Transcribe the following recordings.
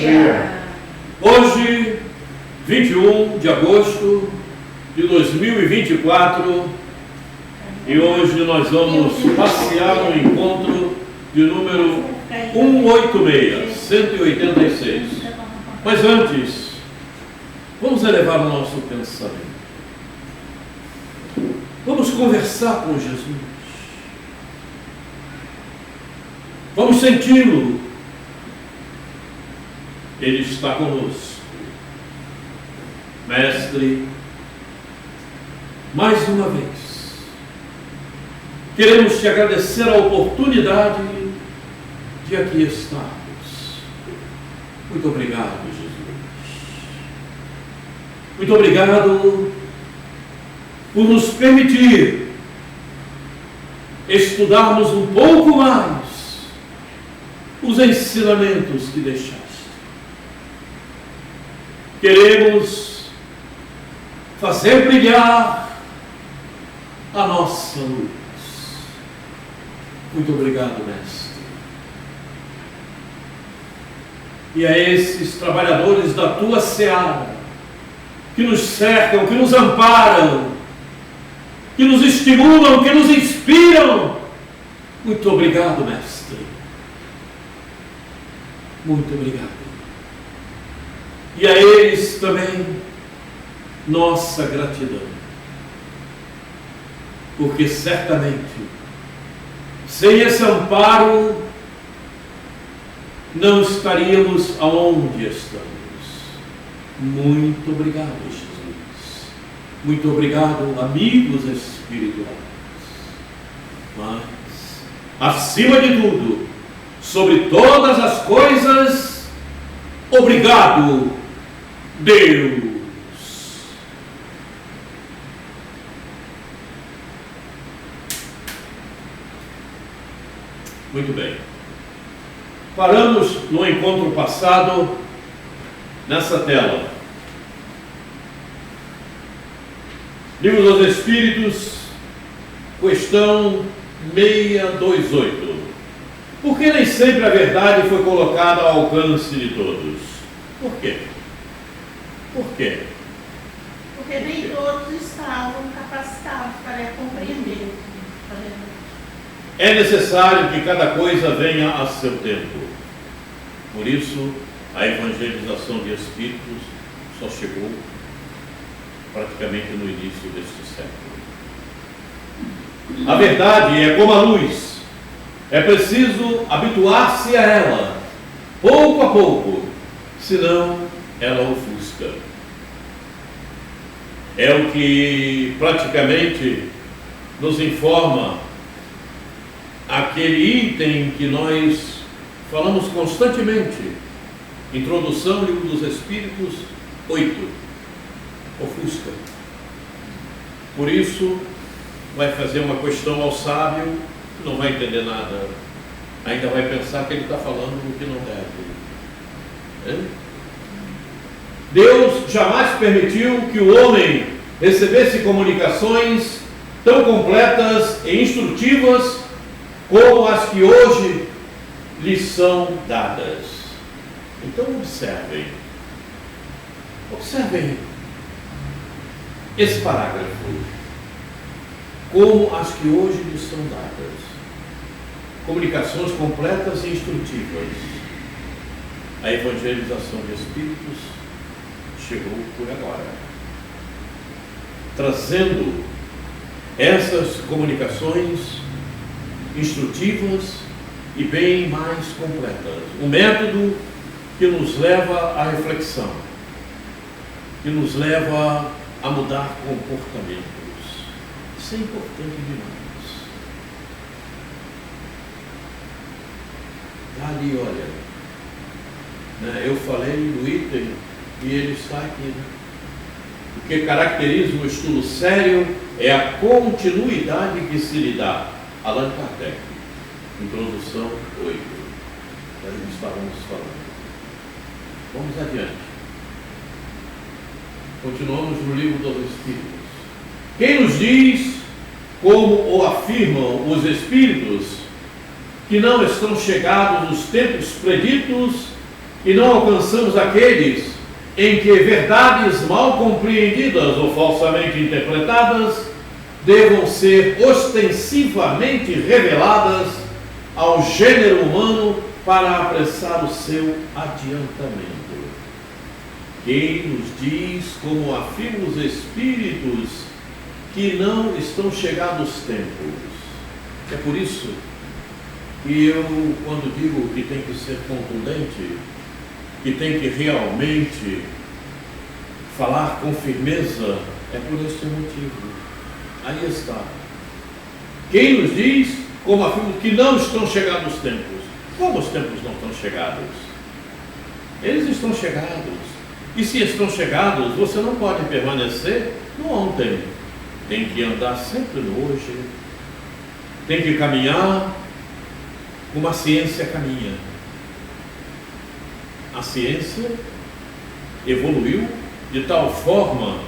dia. Hoje, 21 de agosto de 2024, e hoje nós vamos passear no encontro de número 186. Mas antes, vamos elevar o nosso pensamento. Vamos conversar com Jesus. Vamos senti-lo. Ele está conosco. Mestre, mais uma vez, queremos te agradecer a oportunidade de aqui estarmos. Muito obrigado, Jesus. Muito obrigado por nos permitir estudarmos um pouco mais os ensinamentos que deixaste. Queremos fazer brilhar a nossa luz. Muito obrigado, Mestre. E a esses trabalhadores da tua seara, que nos cercam, que nos amparam, que nos estimulam, que nos inspiram, muito obrigado, Mestre. Muito obrigado. E a eles também, nossa gratidão. Porque certamente, sem esse amparo, não estaríamos aonde estamos. Muito obrigado, Jesus. Muito obrigado, amigos espirituais. Mas, acima de tudo, sobre todas as coisas, obrigado, Deus. Muito bem. Paramos no encontro passado nessa tela. Livro dos Espíritos, questão 628. Por que nem sempre a verdade foi colocada ao alcance de todos? Por quê? Por quê? Porque nem todos estavam capacitados para compreender. É necessário que cada coisa venha a seu tempo. Por isso, a evangelização de espíritos só chegou praticamente no início deste século. A verdade é como a luz. É preciso habituar-se a ela, pouco a pouco, senão ela ofusca. É o que praticamente nos informa aquele item que nós falamos constantemente. Introdução, Livro dos Espíritos, 8. Ofusca. Por isso, vai fazer uma questão ao sábio, não vai entender nada. Ainda vai pensar que ele está falando o que não deve. Deus jamais permitiu que o homem recebesse comunicações tão completas e instrutivas como as que hoje lhes são dadas. Então observem esse parágrafo, como as que hoje lhes são dadas. Comunicações completas e instrutivas. A evangelização de espíritos chegou por agora, trazendo essas comunicações instrutivas e bem mais completas. Um método que nos leva à reflexão, que nos leva a mudar comportamentos. Isso é importante demais. Ali, olha, eu falei do item e ele está aqui. Né? O que caracteriza um estudo sério é a continuidade que se lhe dá. Allan Kardec, introdução 8. Nós estávamos falando. Vamos adiante. Continuamos no Livro dos Espíritos. Quem nos diz, como o afirmam os Espíritos, que não estão chegados os tempos preditos e não alcançamos aqueles em que verdades mal compreendidas ou falsamente interpretadas devam ser ostensivamente reveladas ao gênero humano para apressar o seu adiantamento. Quem nos diz, como afirmam os Espíritos, que não estão chegados os tempos? É por isso que eu, quando digo que tem que ser contundente, que tem que realmente falar com firmeza, é por este motivo. Aí está. Quem nos diz, como afirmo, que não estão chegados os tempos? Como os tempos não estão chegados? Eles estão chegados. E se estão chegados, você não pode permanecer no ontem. Tem que andar sempre no hoje. Tem que caminhar como a ciência caminha. A ciência evoluiu de tal forma,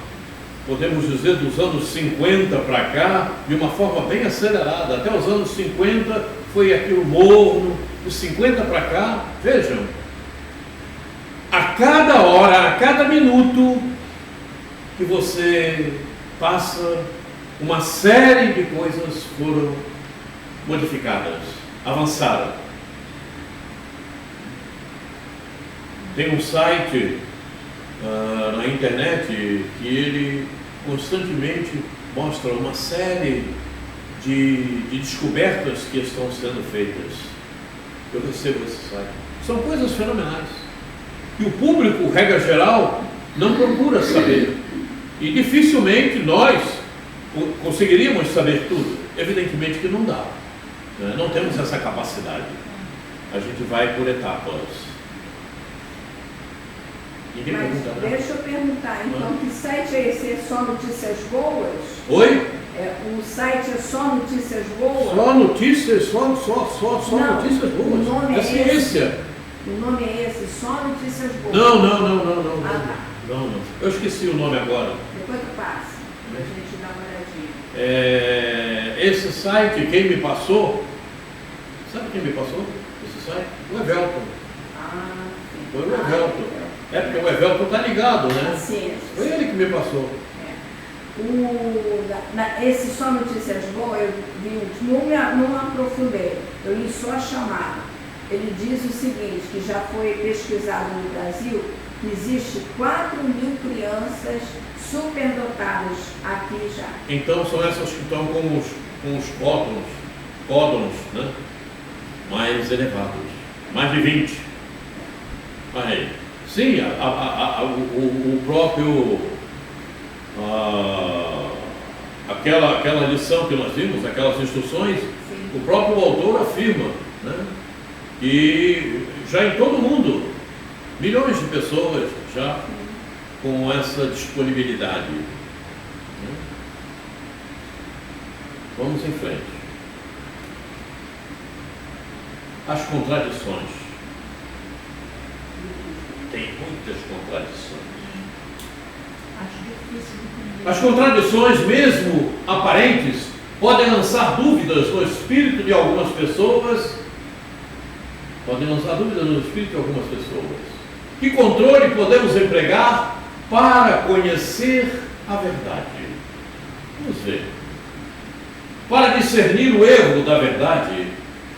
podemos dizer, dos anos 50 para cá, de uma forma bem acelerada. Até os anos 50 foi aquilo morno, dos 50 para cá, vejam, a cada hora, a cada minuto que você passa, uma série de coisas foram modificadas, avançaram. Tem um site na internet que ele constantemente mostra uma série de descobertas que estão sendo feitas. Eu recebo esse site. São coisas fenomenais. E o público, regra geral, não procura saber. E dificilmente nós conseguiríamos saber tudo. Evidentemente que não dá. Né? Não temos essa capacidade. A gente vai por etapas. Ninguém pergunta, né? Deixa eu perguntar, então, que site é esse? É só notícias boas? Oi? O site é só notícias boas? Só notícias, só Não, notícias boas. O nome É ciência. Esse? O nome é esse, só notícias boas? Não. Ah, tá. Não. Eu esqueci o nome agora. Depois tu passa, pra gente dar uma olhadinha. Esse site, quem me passou, sabe quem me passou esse site? O Evelton. Ah, sim. Foi o Evelton. É porque o Evelton está ligado, né? Ciência. Foi ele que me passou. Esse só notícias boas, eu vi não aprofundei, eu li só a chamada. Ele diz o seguinte, que já foi pesquisado no Brasil, que existe 4.000 crianças superdotadas aqui já. Então são essas que estão com os códons, né? Mais elevados, mais de 20. Aí. Sim, o próprio, aquela lição que nós vimos, aquelas instruções, sim, o próprio autor afirma, né, que já em todo o mundo, milhões de pessoas já com essa disponibilidade. Né? Vamos em frente. As contradições. Tem muitas contradições. Acho difícil de entender. As contradições, mesmo aparentes, podem lançar dúvidas no espírito de algumas pessoas. Que controle podemos empregar para conhecer a verdade? Vamos ver. Para discernir o erro da verdade,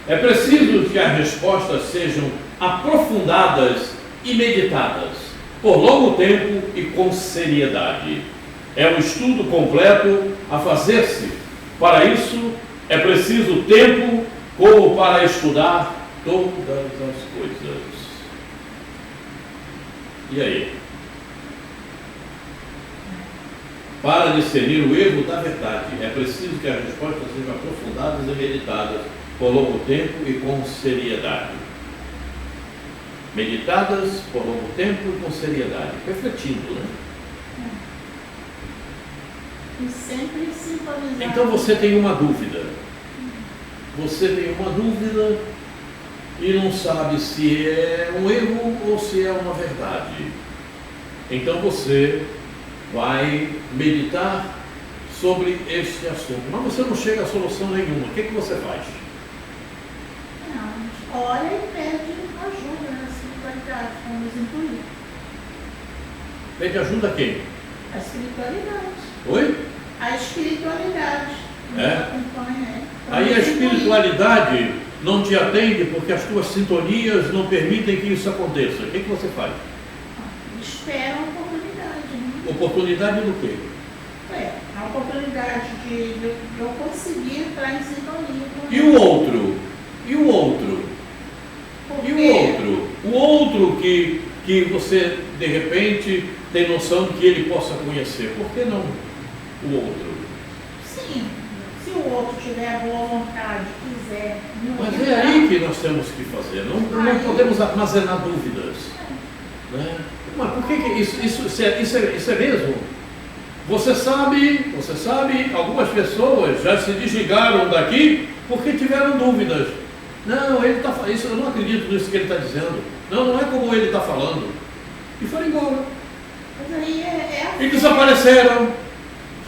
é preciso que as respostas sejam aprofundadas e meditadas por longo tempo e com seriedade. É um estudo completo a fazer-se. Para isso, é preciso tempo como para estudar todas as coisas. E aí? Para discernir o erro da verdade, é preciso que as respostas sejam aprofundadas e meditadas por longo tempo e com seriedade. Meditadas por longo tempo e com seriedade, refletindo, né? E sempre sintonizado. Então você tem uma dúvida. Você tem uma dúvida e não sabe se é um erro ou se é uma verdade. Então você vai meditar sobre este assunto. Mas você não chega a solução nenhuma. O que você faz? Não, olha e pede ajuda, né? Espiritualidade. nos incluir. Pede ajuda a quem? A espiritualidade. Oi? A espiritualidade. Nos É? acompanha, é. Aí a espiritualidade não te atende porque as tuas sintonias não permitem que isso aconteça. O que você faz? Espera uma oportunidade, né? Oportunidade do quê? A oportunidade de eu conseguir entrar em sintonia com E o outro? E o outro? E o outro? O outro que você, de repente, tem noção de que ele possa conhecer. Por que não o outro? Sim, se o outro tiver boa vontade, quiser. Mas é aí que nós temos que fazer. Não podemos armazenar dúvidas. Né? Mas por que isso é mesmo? Você sabe, algumas pessoas já se desligaram daqui porque tiveram dúvidas. Não, ele está isso, eu não acredito nisso que ele está dizendo. Não é como ele está falando. E foram embora. Mas aí é a E fé. desapareceram.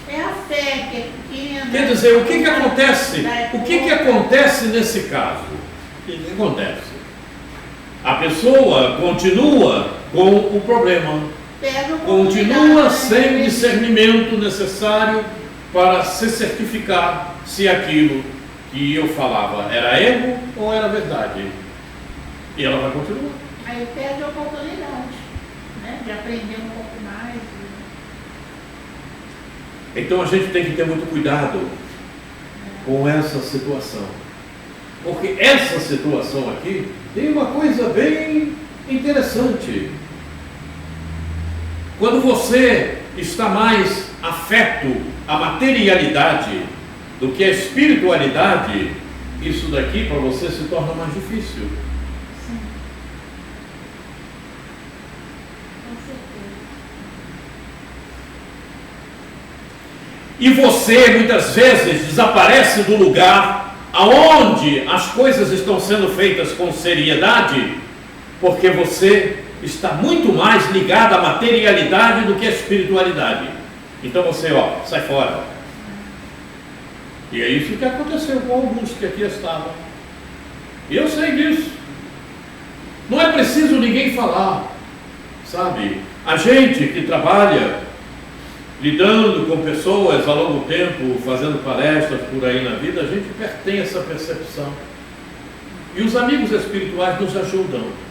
É a fé que é pequena. Quer dizer, o que acontece? O que acontece nesse caso? O que acontece? A pessoa continua com o problema. Continua sem o discernimento necessário para se certificar se aquilo que eu falava era erro ou era verdade. E ela vai continuar. Aí perde a oportunidade, né, de aprender um pouco mais. Então a gente tem que ter muito cuidado com essa situação. Porque essa situação aqui tem uma coisa bem interessante. Quando você está mais afeto à materialidade do que à espiritualidade, isso daqui para você se torna mais difícil. Sim. Com certeza. E você muitas vezes desaparece do lugar aonde as coisas estão sendo feitas com seriedade, porque você está muito mais ligado à materialidade do que à espiritualidade. Então você, sai fora. E é isso que aconteceu com alguns que aqui estavam. E eu sei disso. Não é preciso ninguém falar, sabe? A gente que trabalha lidando com pessoas há longo tempo, fazendo palestras por aí na vida, a gente tem essa percepção. E os amigos espirituais nos ajudam.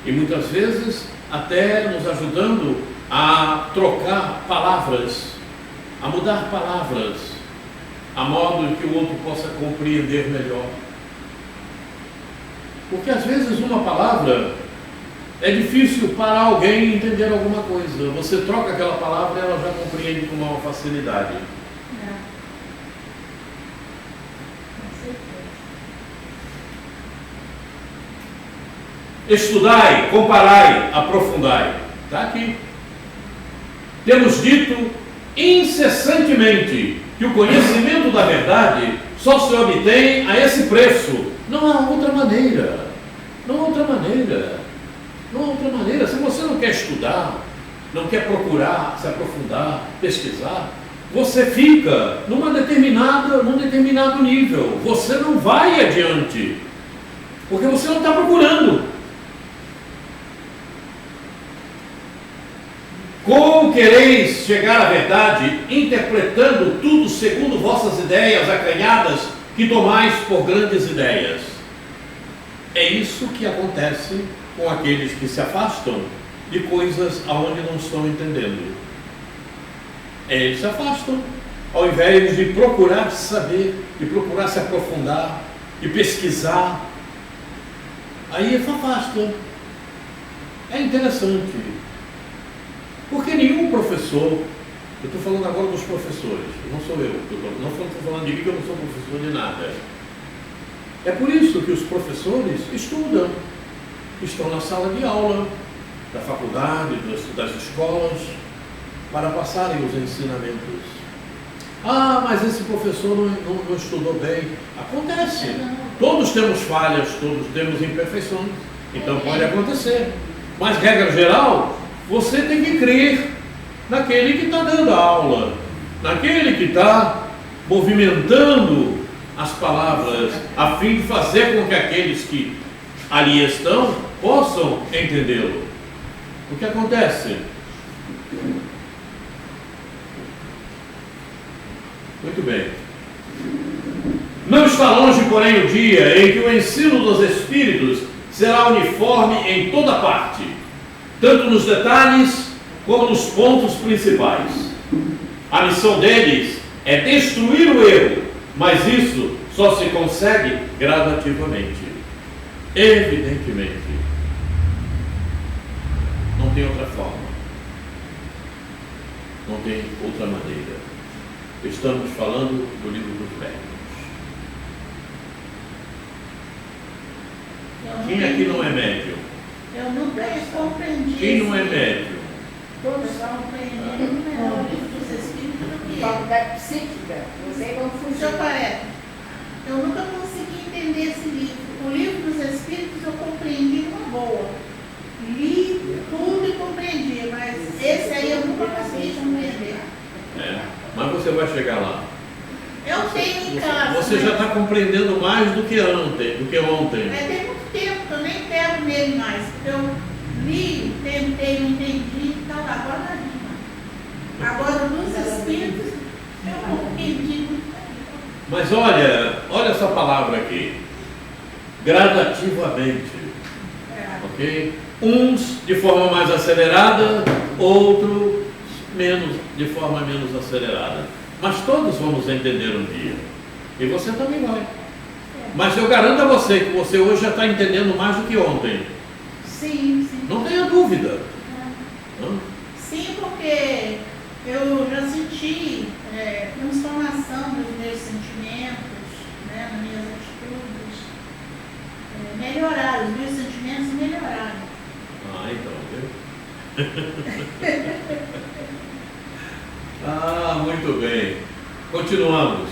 E muitas vezes até nos ajudando a trocar palavras, a mudar palavras, a modo que o outro possa compreender melhor. Porque às vezes uma palavra é difícil para alguém entender alguma coisa. Você troca aquela palavra e ela já compreende com maior facilidade. É. Com certeza. Estudai, comparai, aprofundai. Está aqui. Temos dito incessantemente que o conhecimento da verdade só se obtém a esse preço. Não há outra maneira. Não há outra maneira. Não há outra maneira. Se você não quer estudar, não quer procurar, se aprofundar, pesquisar, você fica num determinado nível. Você não vai adiante. Porque você não está procurando. Como quereis chegar à verdade, interpretando tudo segundo vossas ideias acanhadas, que tomais por grandes ideias? É isso que acontece com aqueles que se afastam de coisas aonde não estão entendendo. Eles se afastam, ao invés de procurar saber, de procurar se aprofundar, de pesquisar. Aí se afastam. É interessante. Porque nenhum professor, eu estou falando agora dos professores, não sou eu, não estou falando de mim, que eu não sou professor de nada. É por isso que os professores estudam, estão na sala de aula, da faculdade, das escolas, para passarem os ensinamentos. Ah, mas esse professor não estudou bem. Acontece. Todos temos falhas, todos temos imperfeições, então pode acontecer. Mas, regra geral, você tem que crer naquele que está dando a aula, naquele que está movimentando as palavras, a fim de fazer com que aqueles que ali estão possam entendê-lo. O que acontece? Muito bem. Não está longe, porém, o dia em que o ensino dos Espíritos será uniforme em toda parte, tanto nos detalhes como nos pontos principais. A missão deles é destruir o erro, mas isso só se consegue gradativamente. Evidentemente. Não tem outra forma. Não tem outra maneira. Estamos falando do livro dos Médiuns. Quem aqui não é médium? Eu nunca compreendi. Quem não é médium? Todos compreendendo melhor o livro dos Espíritos do que eu. Faculdade psíquica, não sei como Seu funciona. Pareto, eu nunca consegui entender esse livro. O livro dos Espíritos eu compreendi numa boa. Li tudo e compreendi, mas esse aí eu nunca consegui compreender. Mas você vai chegar lá. Eu tenho em casa. Você já está compreendendo mais do que ontem. Mas tem muito tempo que eu nem pego nele mais. Porque eu li, tentei, não entendi, tá lá, agora não li mais. Agora, nos Espíritos, eu compreendi muito bem. Mas olha essa palavra aqui. Gradativamente. Ok? Uns de forma mais acelerada, outros de forma menos acelerada. Mas todos vamos entender um dia. E você também vai. Mas eu garanto a você que você hoje já está entendendo mais do que ontem. Sim, sim. Não tenha dúvida. Não? Sim, porque eu já senti transformação dos meus sentimentos, né, nas minhas atitudes. Melhoraram, os meus sentimentos melhoraram. Então, viu? Muito bem. Continuamos.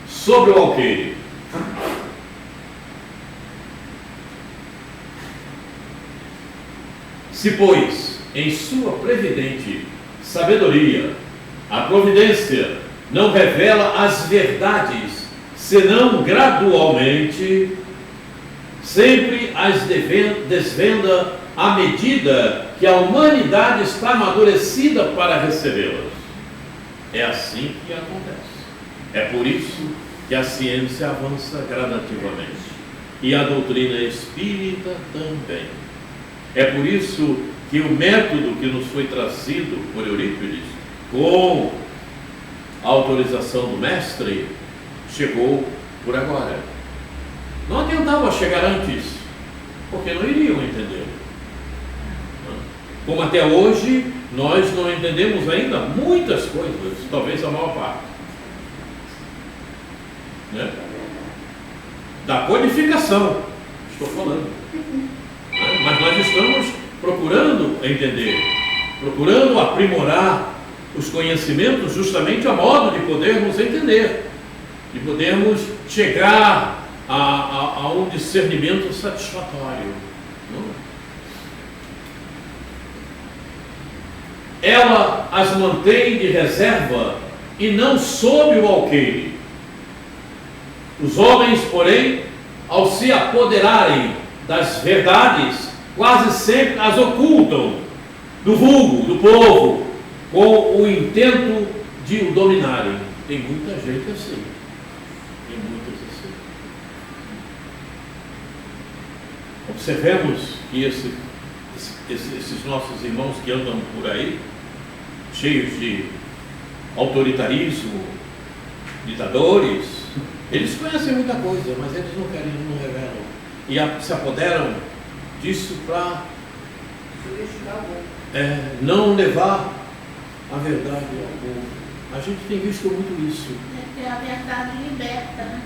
Sobre o alqueire. Se, pois, em sua previdente sabedoria, a providência não revela as verdades, senão gradualmente, sempre as desvenda à medida que a humanidade está amadurecida para recebê-las. É assim que acontece. É por isso que a ciência avança gradativamente. E a doutrina espírita também. É por isso que o método que nos foi trazido por Eurípides, com a autorização do mestre, chegou por agora. Não adiantava chegar antes, porque não iriam entender. Como até hoje, nós não entendemos ainda muitas coisas, talvez a maior parte. Né? Da codificação, estou falando. Mas nós estamos procurando entender, procurando aprimorar os conhecimentos justamente a modo de podermos entender, de podermos chegar a um discernimento satisfatório. Não? Ela as mantém de reserva e não sob o alqueire. Os homens, porém, ao se apoderarem das verdades, quase sempre as ocultam do vulgo, do povo, com o intento de o dominarem. Tem muita gente assim. Tem muitos assim. Observemos que esses nossos irmãos que andam por aí, cheios de autoritarismo, ditadores, eles conhecem muita coisa, mas eles não querem, não revelam. E se apoderam disso para não levar a verdade ao povo. A gente tem visto muito isso. É a verdade liberta, né?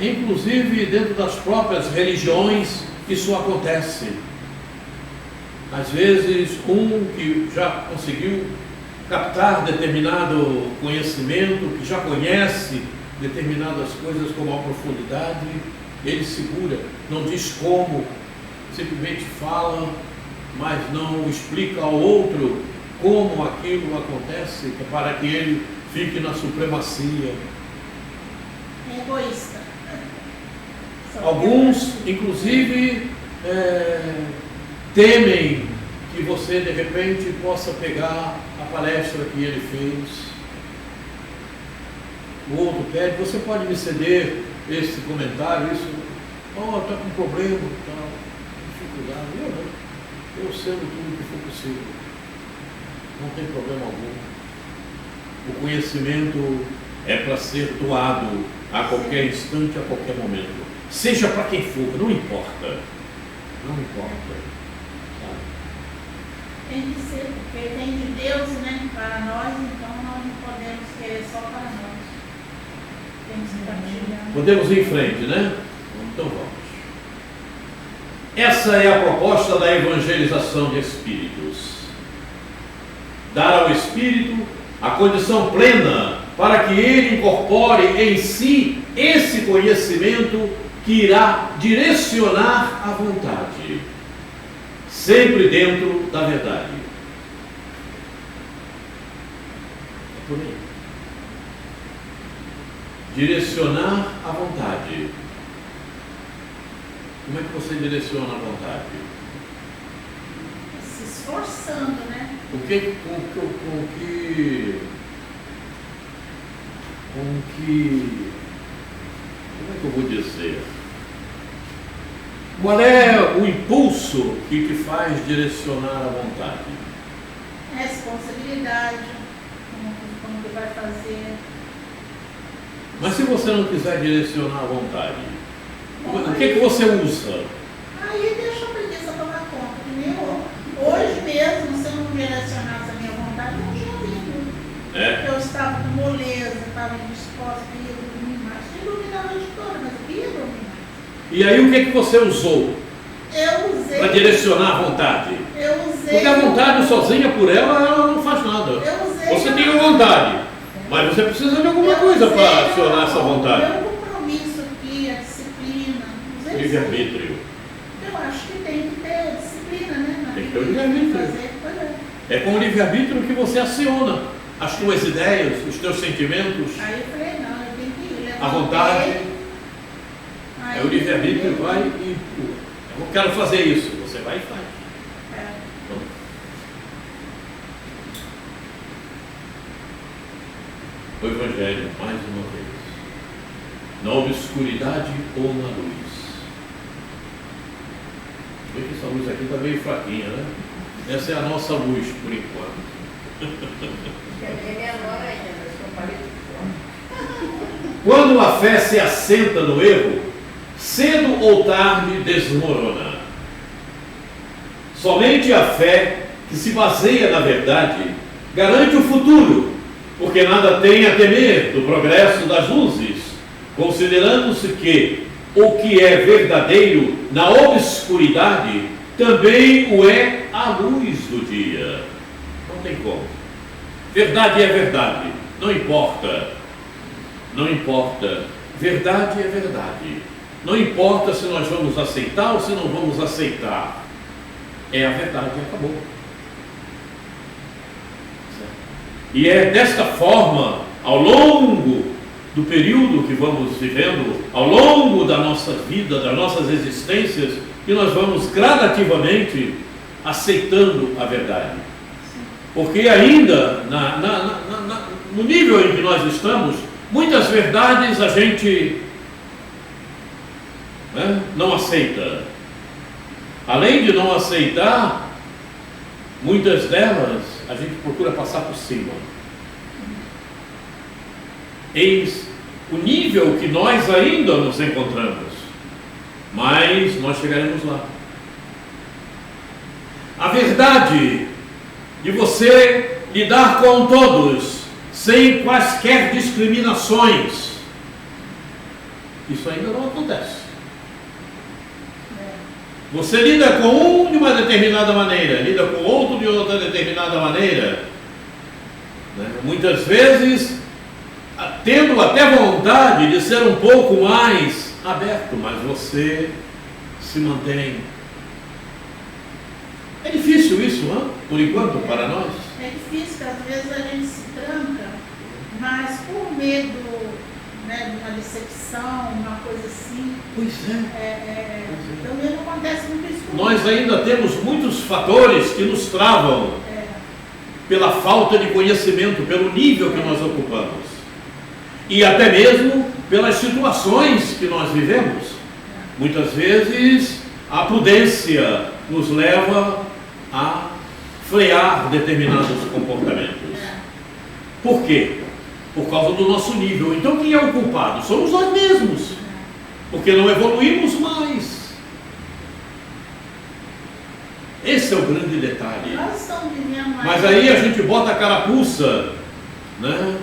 Inclusive dentro das próprias religiões, isso acontece. Às vezes, que já conseguiu captar determinado conhecimento, que já conhece determinadas coisas com maior profundidade, ele segura, não diz como, simplesmente fala, mas não explica ao outro como aquilo acontece, para que ele fique na supremacia. É egoísta. Alguns, inclusive, temem que você, de repente, possa pegar a palestra que ele fez. O outro pede, você pode me ceder esse comentário, isso, está com problema, tal, dificuldade. Eu não, eu cedo tudo que for possível. Não tem problema algum. O conhecimento é para ser doado a qualquer instante, a qualquer momento. Seja para quem for, não importa. Não importa. Sabe? Tem que ser, porque vem de Deus, né, para nós, então nós não podemos querer só para nós. Temos que partilhar. Podemos ir em frente, né? Então vamos. Essa é a proposta da evangelização de espíritos. Dar ao espírito a condição plena para que ele incorpore em si esse conhecimento que irá direcionar a vontade, sempre dentro da verdade. É por aí. Direcionar a vontade. Como é que você direciona a vontade? Se esforçando, né? Como é que eu vou dizer? Qual é o impulso que te faz direcionar a vontade? Responsabilidade, como que vai fazer. Mas se você não quiser direcionar a vontade, o que você usa? Aí deixa a preguiça tomar conta, que nem eu. Hoje mesmo, se eu não direcionasse a minha vontade, eu não tinha vindo. É? Eu estava com moleza, estava indisposta, queria dormir mais. Eu dormi na noite toda, mas eu queria dormir mais. E aí o que você usou Eu usei. para direcionar a vontade? Eu usei. Porque a vontade sozinha por ela não faz nada. Eu usei. Você tem a vontade, mas você precisa de alguma coisa para acionar essa vontade. O meu compromisso aqui, a disciplina. Usei Livre-arbítrio. Eu acho que tem que ter disciplina, né? Na Tem que vida, ter o livre-arbítrio. fazer, pois é. É com o livre-arbítrio que você aciona as tuas ideias, os teus sentimentos, Aí eu falei, não, eu tenho que ir. a vontade. Aí É o livre-arbítrio eu- vai e empurra. Eu quero fazer isso. Você vai e faz. É. Então, o Evangelho, mais uma vez, na obscuridade ou na luz. Vê que essa luz aqui está meio fraquinha, né? Essa é a nossa luz, por enquanto. É menor ainda, mas eu parei de fora. Quando a fé se assenta no erro, cedo ou tarde desmorona. Somente a fé que se baseia na verdade garante o futuro, porque nada tem a temer do progresso das luzes, considerando-se que o que é verdadeiro na obscuridade também o é à luz do dia. Não tem como. Verdade é verdade, não importa. Não importa. Verdade é verdade. Não importa se nós vamos aceitar ou se não vamos aceitar. É a verdade e acabou. E é desta forma, ao longo do período que vamos vivendo, ao longo da nossa vida, das nossas existências, que nós vamos gradativamente aceitando a verdade. Porque ainda, no nível em que nós estamos, muitas verdades a gente não aceita. Além de não aceitar, muitas delas a gente procura passar por cima. Eis o nível que nós ainda nos encontramos, mas nós chegaremos lá. A verdade de você lidar com todos sem quaisquer discriminações, isso ainda não acontece. Você lida com um de uma determinada maneira, lida com outro de outra determinada maneira, né? Muitas vezes tendo até vontade de ser um pouco mais aberto, mas você se mantém. É difícil isso, não? Por enquanto, para nós. É difícil, porque às vezes a gente se tranca, mas por medo né, de uma decepção, uma coisa assim. Pois é. Também não acontece muito isso comigo. Nós ainda temos muitos fatores que nos travam pela falta de conhecimento, pelo nível que nós ocupamos. E até mesmo pelas situações que nós vivemos. Muitas vezes a prudência nos leva a frear determinados comportamentos. Por quê? Por causa do nosso nível. Então quem é o culpado? Somos nós mesmos. Porque não evoluímos mais. Esse é o grande detalhe. Nós estamos vivendo mais. Mas aí a gente bota a carapuça, né?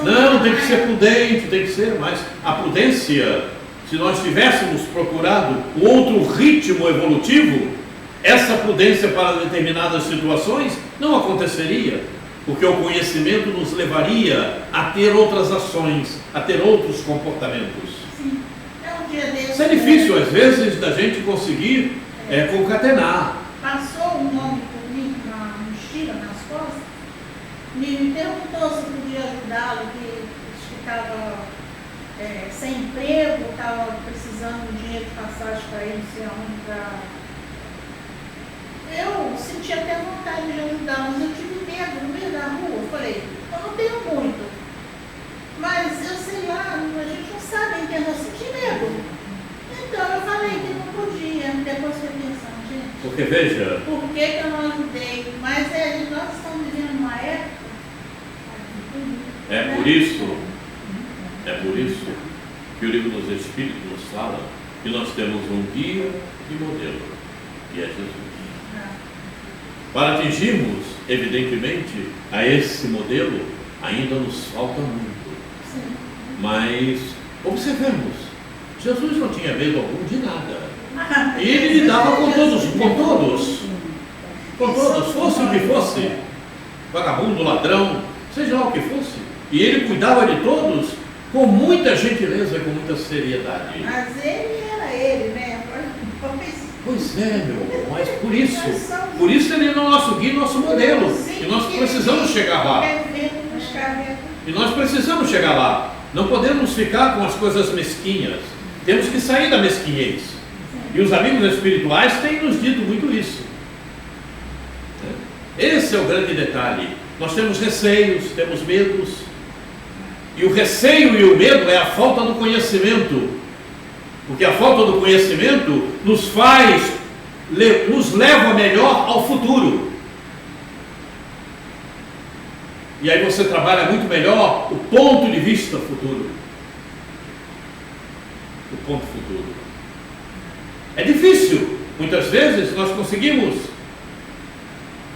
Não, tem que ser prudente, tem que ser, mas a prudência, se nós tivéssemos procurado outro ritmo evolutivo, essa prudência para determinadas situações não aconteceria, porque o conhecimento nos levaria a ter outras ações, a ter outros comportamentos. Sim. Um dia desse, Isso é difícil, às vezes, da gente conseguir concatenar. Passou um homem por mim com uma mochila nas costas, me perguntou se eu podia ajudá-lo, que estava sem emprego, estava precisando de dinheiro de passagem para ir, não sei aonde, Eu senti até vontade de ajudar, mas eu tive medo no meio da rua. Eu falei, eu não tenho muito, mas eu sei lá, a gente não sabe, entendeu? Eu senti medo. Então eu falei que não podia, depois foi pensando, gente. Porque veja, Por que eu não ajudei? Mas nós estamos vivendo uma época. é por isso que o livro dos Espíritos nos fala que nós temos um guia e modelo, e é Jesus. Para atingirmos, evidentemente, a esse modelo, ainda nos falta muito. Sim. Mas observemos, Jesus não tinha medo algum de nada. E ele lidava com todos, fosse o que fosse, vagabundo, ladrão, seja lá o que fosse. E ele cuidava de todos com muita gentileza e com muita seriedade. Mas ele era ele, né? Pois é, meu irmão, mas por isso ele é o nosso guia, nosso modelo. E nós precisamos chegar lá. E nós precisamos chegar lá. Não podemos ficar com as coisas mesquinhas. Temos que sair da mesquinhez. E os amigos espirituais têm nos dito muito isso. Esse é o grande detalhe. Nós temos receios, temos medos. E o receio e o medo é a falta do conhecimento. Porque a falta do conhecimento nos leva melhor ao futuro. E aí você trabalha muito melhor o ponto de vista futuro. O ponto futuro. É difícil. Muitas vezes nós conseguimos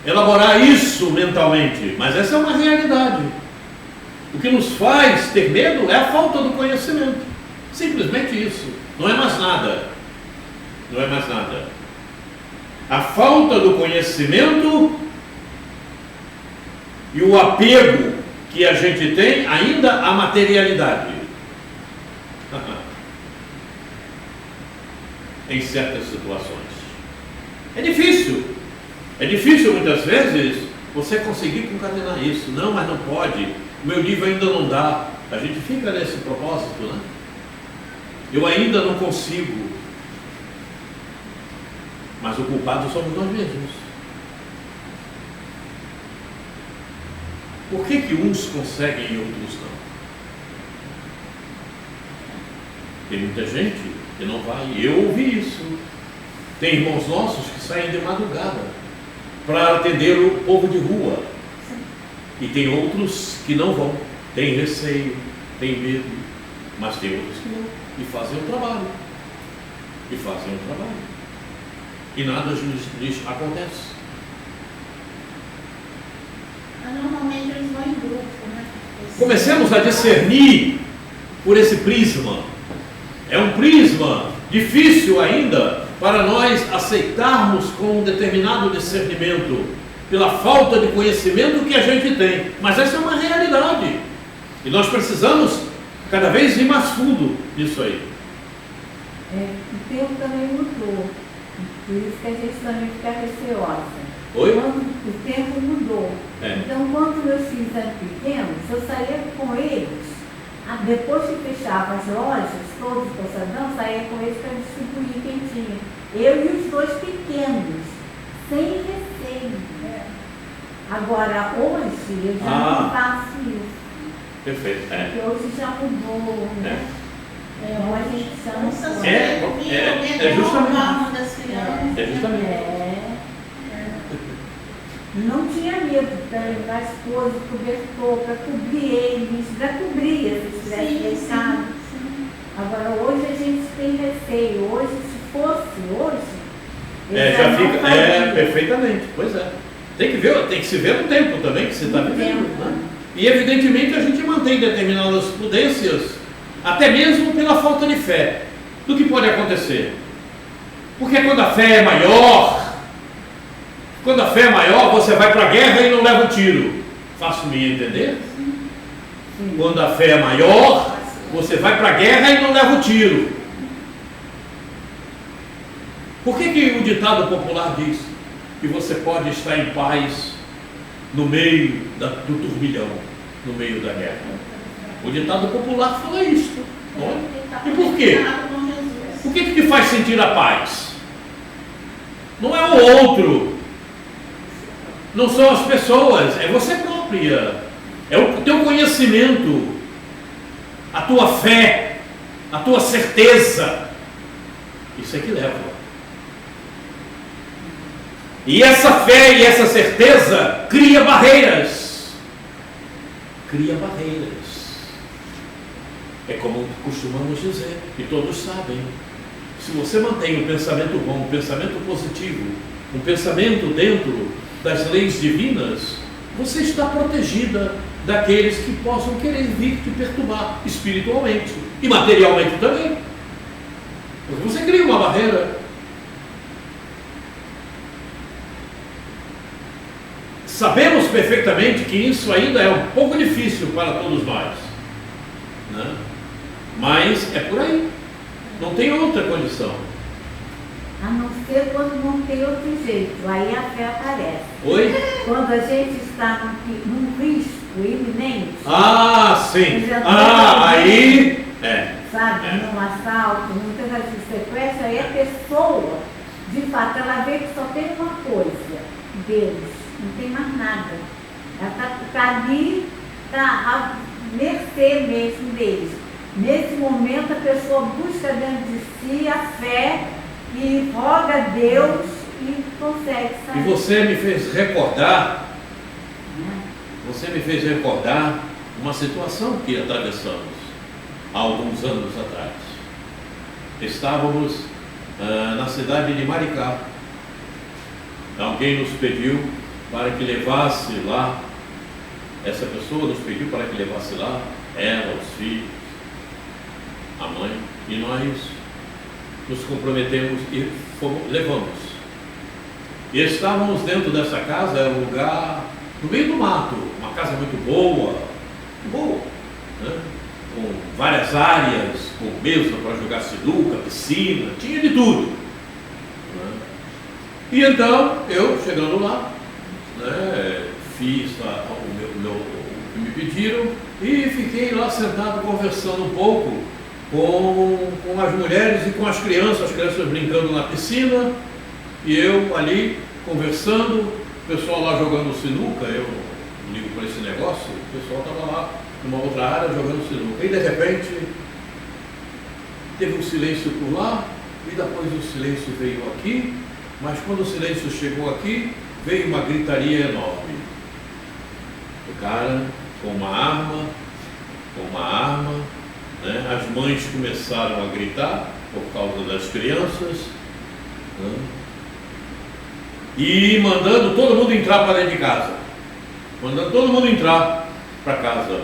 elaborar isso mentalmente, mas essa é uma realidade. O que nos faz ter medo é a falta do conhecimento. Simplesmente isso. Não é mais nada. Não é mais nada. A falta do conhecimento e o apego que a gente tem ainda à materialidade. Em certas situações. É difícil muitas vezes você conseguir concatenar isso. Não, mas não pode. O meu nível ainda não dá. A gente fica nesse propósito, né? Eu ainda não consigo. Mas o culpado somos nós mesmos. Por que uns conseguem e outros não? Tem muita gente que não vai. Eu ouvi isso. Tem irmãos nossos que saem de madrugada para atender o povo de rua. E tem outros que não vão. Tem receio, tem medo, mas tem outros que não. E fazem o trabalho. E nada lhes acontece. Normalmente eles vão em grupo, né? Comecemos a discernir por esse prisma. É um prisma difícil ainda para nós aceitarmos com um determinado discernimento, pela falta de conhecimento que a gente tem. Mas essa é uma realidade. E nós precisamos cada vez ir mais fundo nisso aí. O tempo também mudou. Por isso que a gente também fica receosa. Oi? O tempo mudou. Então, quando meus filhos eram pequenos, eu saía com eles Depois que fechava as lojas, todos os calçadão, saía com eles para distribuir quem tinha. Eu e os 2 pequenos, sem receio. Agora, hoje, eu já não faço isso. Perfeito. Porque hoje já mudou, né? Hoje a gente já não pode. É justamente. É justamente. Não tinha medo para levar as coisas, cobertor, para cobrir eles, para cobrir se estivesse deixado. Agora, hoje a gente tem receio. Hoje, se fosse hoje, Já fica. Perfeitamente. Pois é. Tem que se ver no tempo também que você está vivendo. Né? E evidentemente a gente mantém determinadas prudências, até mesmo pela falta de fé, do que pode acontecer. Porque quando a fé é maior, você vai para a guerra e não leva um tiro. Faço-me entender? Sim. Quando a fé é maior, você vai para a guerra e não leva um tiro. Por que o ditado popular diz que você pode estar em paz no meio do turbilhão, no meio da guerra? O ditado popular fala isso. Não é? E por quê? O que te faz sentir a paz? Não é o outro, não são as pessoas, é você própria, é o teu conhecimento, a tua fé, a tua certeza. Isso é que leva. E essa fé e essa certeza cria barreiras. É como costumamos dizer, e todos sabem. Se você mantém um pensamento bom, um pensamento positivo, um pensamento dentro das leis divinas, você está protegida daqueles que possam querer vir te perturbar espiritualmente e materialmente também. Porque você cria uma barreira. Sabemos perfeitamente que isso ainda é um pouco difícil para todos nós, né? Mas é por aí, não tem outra condição. A não ser quando não tem outro jeito, aí a fé aparece. Oi? Quando a gente está num risco iminente. Sim. Aí. Sabe, num assalto, num tentativa de sequestro, aí a pessoa, de fato, ela vê que só tem uma coisa, Deus, não tem mais nada. Ela está ali, está à mercê mesmo deles. Nesse momento a pessoa busca dentro de si a fé e roga a Deus e consegue sair. E você me fez recordar, uma situação que atravessamos há alguns anos atrás. Estávamos na cidade de Maricá. Alguém nos pediu para que levasse lá, essa pessoa nos pediu para que levasse lá, ela, os filhos, a mãe, e nós nos comprometemos e levamos. E estávamos dentro dessa casa, era um lugar no meio do mato, uma casa muito boa, né? Com várias áreas, com mesa para jogar sinuca, piscina, tinha de tudo, né? E então, eu chegando lá, né, fiz o que me pediram e fiquei lá sentado conversando um pouco com as mulheres e com as crianças brincando na piscina, e eu ali conversando, o pessoal lá jogando sinuca. Eu não ligo para esse negócio, o pessoal estava lá numa outra área jogando sinuca, e de repente teve um silêncio por lá, e depois o silêncio veio aqui, mas quando o silêncio chegou aqui, veio uma gritaria enorme. O cara com uma arma, né? As mães começaram a gritar por causa das crianças, né? E mandando todo mundo entrar para dentro de casa, mandando todo mundo entrar para casa.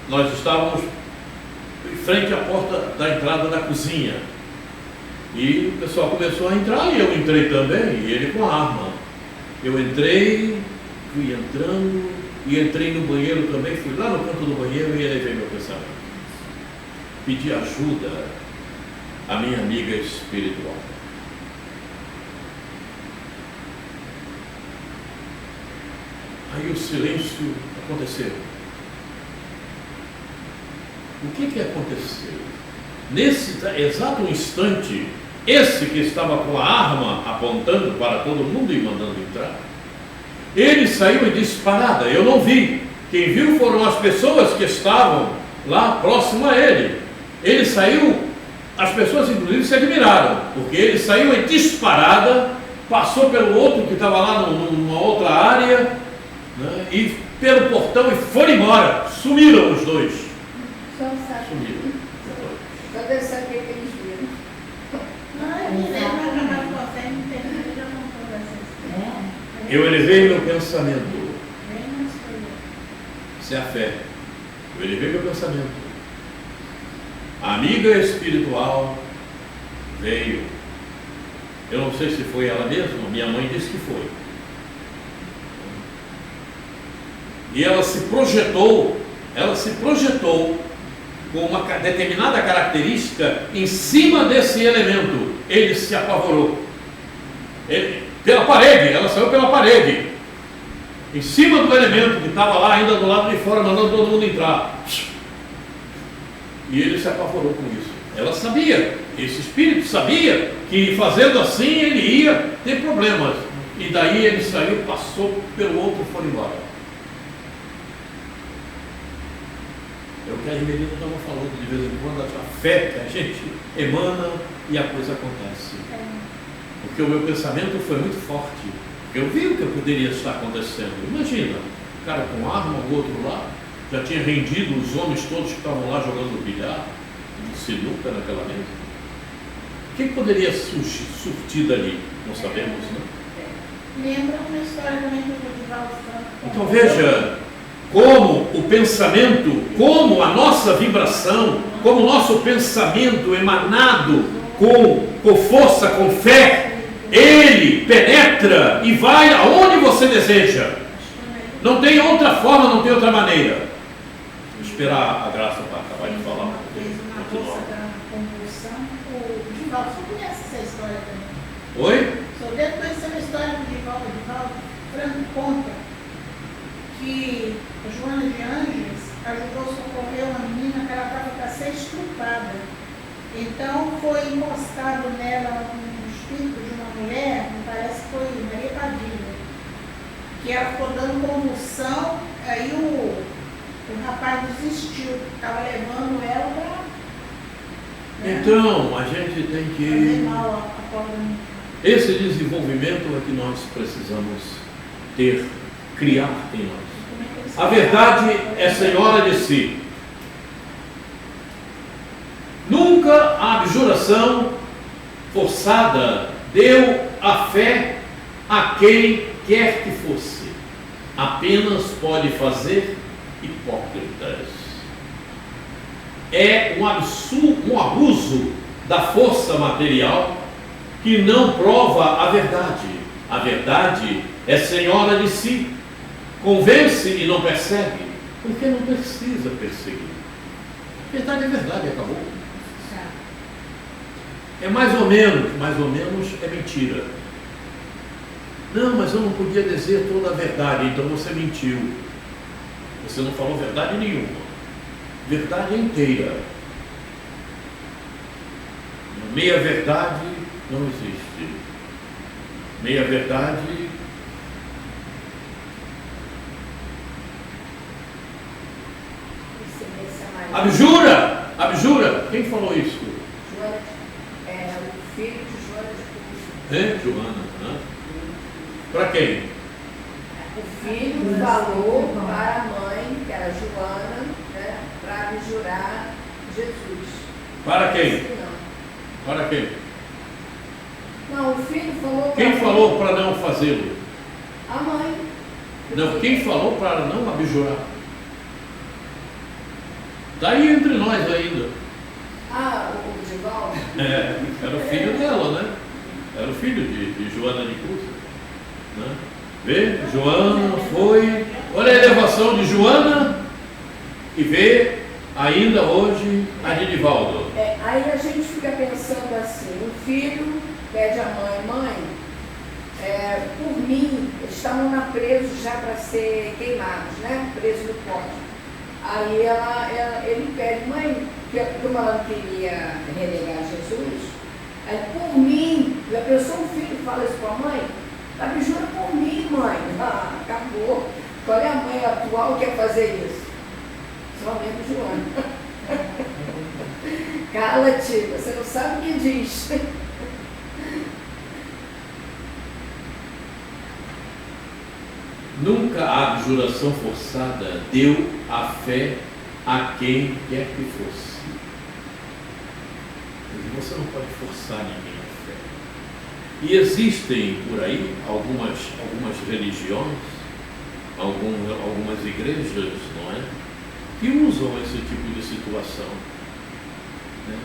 Nós estávamos em frente à porta da entrada da cozinha, e o pessoal começou a entrar, e eu entrei também, e ele com a arma. Eu entrei, fui entrando, e entrei no banheiro também, fui lá no canto do banheiro e elevei meu pensamento. Pedi ajuda à minha amiga espiritual. Aí o silêncio aconteceu. o que aconteceu? Nesse exato instante, esse que estava com a arma apontando para todo mundo e mandando entrar, ele saiu em disparada. Eu não vi. Quem viu foram as pessoas que estavam lá próximo a ele. Ele saiu, as pessoas inclusive se admiraram, porque ele saiu em disparada, passou pelo outro que estava lá numa outra área, né, e pelo portão e foram embora. Sumiram os dois. Só sabe. Sumiram. Só deve saber o que eles viram. Eu elevei meu pensamento. Isso é a fé. Eu elevei meu pensamento. A amiga espiritual veio. Eu não sei se foi ela mesma, minha mãe disse que foi. E ela se projetou com uma determinada característica em cima desse elemento. Ele se apavorou. Pela parede, ela saiu pela parede, em cima do elemento que estava lá ainda do lado de fora, mandando todo mundo entrar. E ele se apavorou com isso. Ela sabia, esse espírito sabia que fazendo assim ele ia ter problemas. E daí ele saiu, passou pelo outro e foi embora. É o que a Rivelina estava falando de vez em quando, a fé que a gente emana e a coisa acontece. Porque o meu pensamento foi muito forte. Eu vi o que poderia estar acontecendo. Imagina, o cara com arma, o outro lá, já tinha rendido os homens todos que estavam lá jogando bilhar, de sinuca naquela mesa. O que poderia surtir dali? Não sabemos, né? Lembra uma história também do Divaldo Franco. Então veja como o pensamento, como a nossa vibração, como o nosso pensamento emanado com força, com fé, ele penetra e vai aonde você deseja. Não tem outra forma, não tem outra maneira. Vou esperar a Graça para acabar de falar. Fez uma bolsa da convulsão. O Divaldo, você conhece essa história também? Oi? Só devo conhecer uma história do Divaldo. O Divaldo Franco conta que a Joana de Ângeles ajudou a socorrer uma menina que ela estava para ser estrupada. Então foi encostado nela um espírito de uma mulher, me parece que foi Maria Padilha, que ela ficou dando convulsão, aí o rapaz desistiu, estava levando ela para. Então, a gente tem Fazer que. mal a pobre menina. Esse desenvolvimento é que nós precisamos ter, criar em nós. A verdade é senhora de si. Nunca a abjuração forçada deu a fé a quem quer que fosse. Apenas pode fazer hipócritas. É um abuso da força material que não prova a verdade. A verdade é senhora de si. Convence e não persegue, porque não precisa perseguir. Verdade é verdade, acabou. É mais ou menos é mentira. Não, mas eu não podia dizer toda a verdade, então você mentiu. Você não falou verdade nenhuma. Verdade inteira. Meia verdade não existe. Meia verdade abjura. Quem falou isso? Joana, o filho de Joana de Cusco. Joana, né? Para quem? O filho falou para a mãe, que era Joana, né, para abjurar Jesus. Para quem? Não. Para quem? Não, o filho falou para Quem falou para não fazê-lo? a mãe. Não, quem falou para não abjurar? Daí entre nós ainda. O Divaldo? Era o filho dela, né? Era o filho de Joana de Cusco, né? Vê? Joana foi. Olha a elevação de Joana e vê ainda hoje a de Divaldo. Aí a gente fica pensando assim, o filho pede à mãe, por mim, eles estavam presos já para ser queimados, né? Presos no pote. Aí ele pede, mãe, como ela não queria renegar Jesus, aí por mim, já pensou um filho fala isso para a mãe? Ela me jura por mim, mãe. Ah, acabou. Qual é a mãe atual que quer fazer isso? Somente Joana. Cala-te, você não sabe o que diz. Nunca a abjuração forçada deu a fé a quem quer que fosse. Você não pode forçar ninguém a fé. E existem por aí algumas religiões, algumas igrejas, não é? Que usam esse tipo de situação. Né?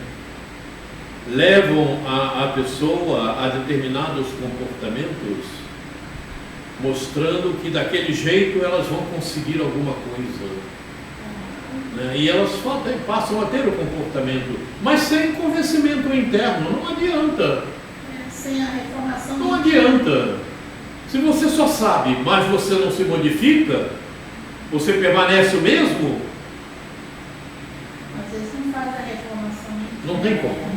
Levam a pessoa a determinados comportamentos, mostrando que daquele jeito elas vão conseguir alguma coisa. Né? E elas passam a ter o comportamento, mas sem convencimento interno, não adianta. Sem a reformação. Não adianta. Se você só sabe, mas você não se modifica, você permanece o mesmo, às vezes não faz a reformação. não tem como.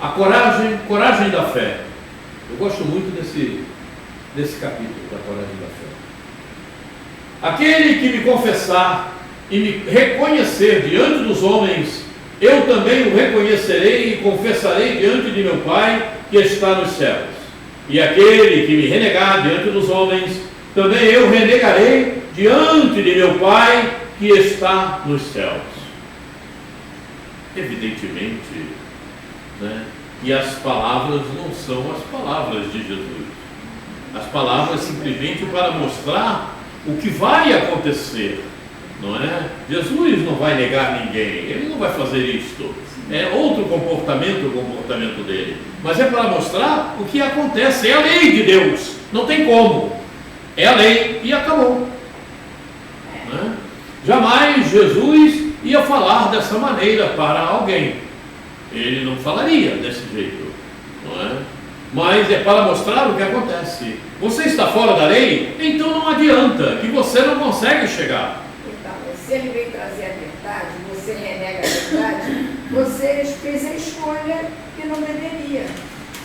A coragem da fé. Eu gosto muito desse capítulo da coragem da fé. Aquele que me confessar e me reconhecer diante dos homens, eu também o reconhecerei e confessarei diante de meu Pai que está nos céus. E aquele que me renegar diante dos homens, também eu renegarei diante de meu Pai que está nos céus. Evidentemente, né, que as palavras não são as palavras de Jesus. As palavras simplesmente para mostrar o que vai acontecer, não é? Jesus não vai negar ninguém, ele não vai fazer isto. É outro comportamento, o comportamento dele. Mas é para mostrar o que acontece, é a lei de Deus, não tem como. É a lei e acabou. Não é? Jamais Jesus ia falar dessa maneira para alguém. Ele não falaria desse jeito, não é? Mas é para mostrar o que acontece. Você está fora da lei, então não adianta, que você não consegue chegar. Então, se ele veio trazer a verdade, você renega a verdade, você fez a escolha que não deveria.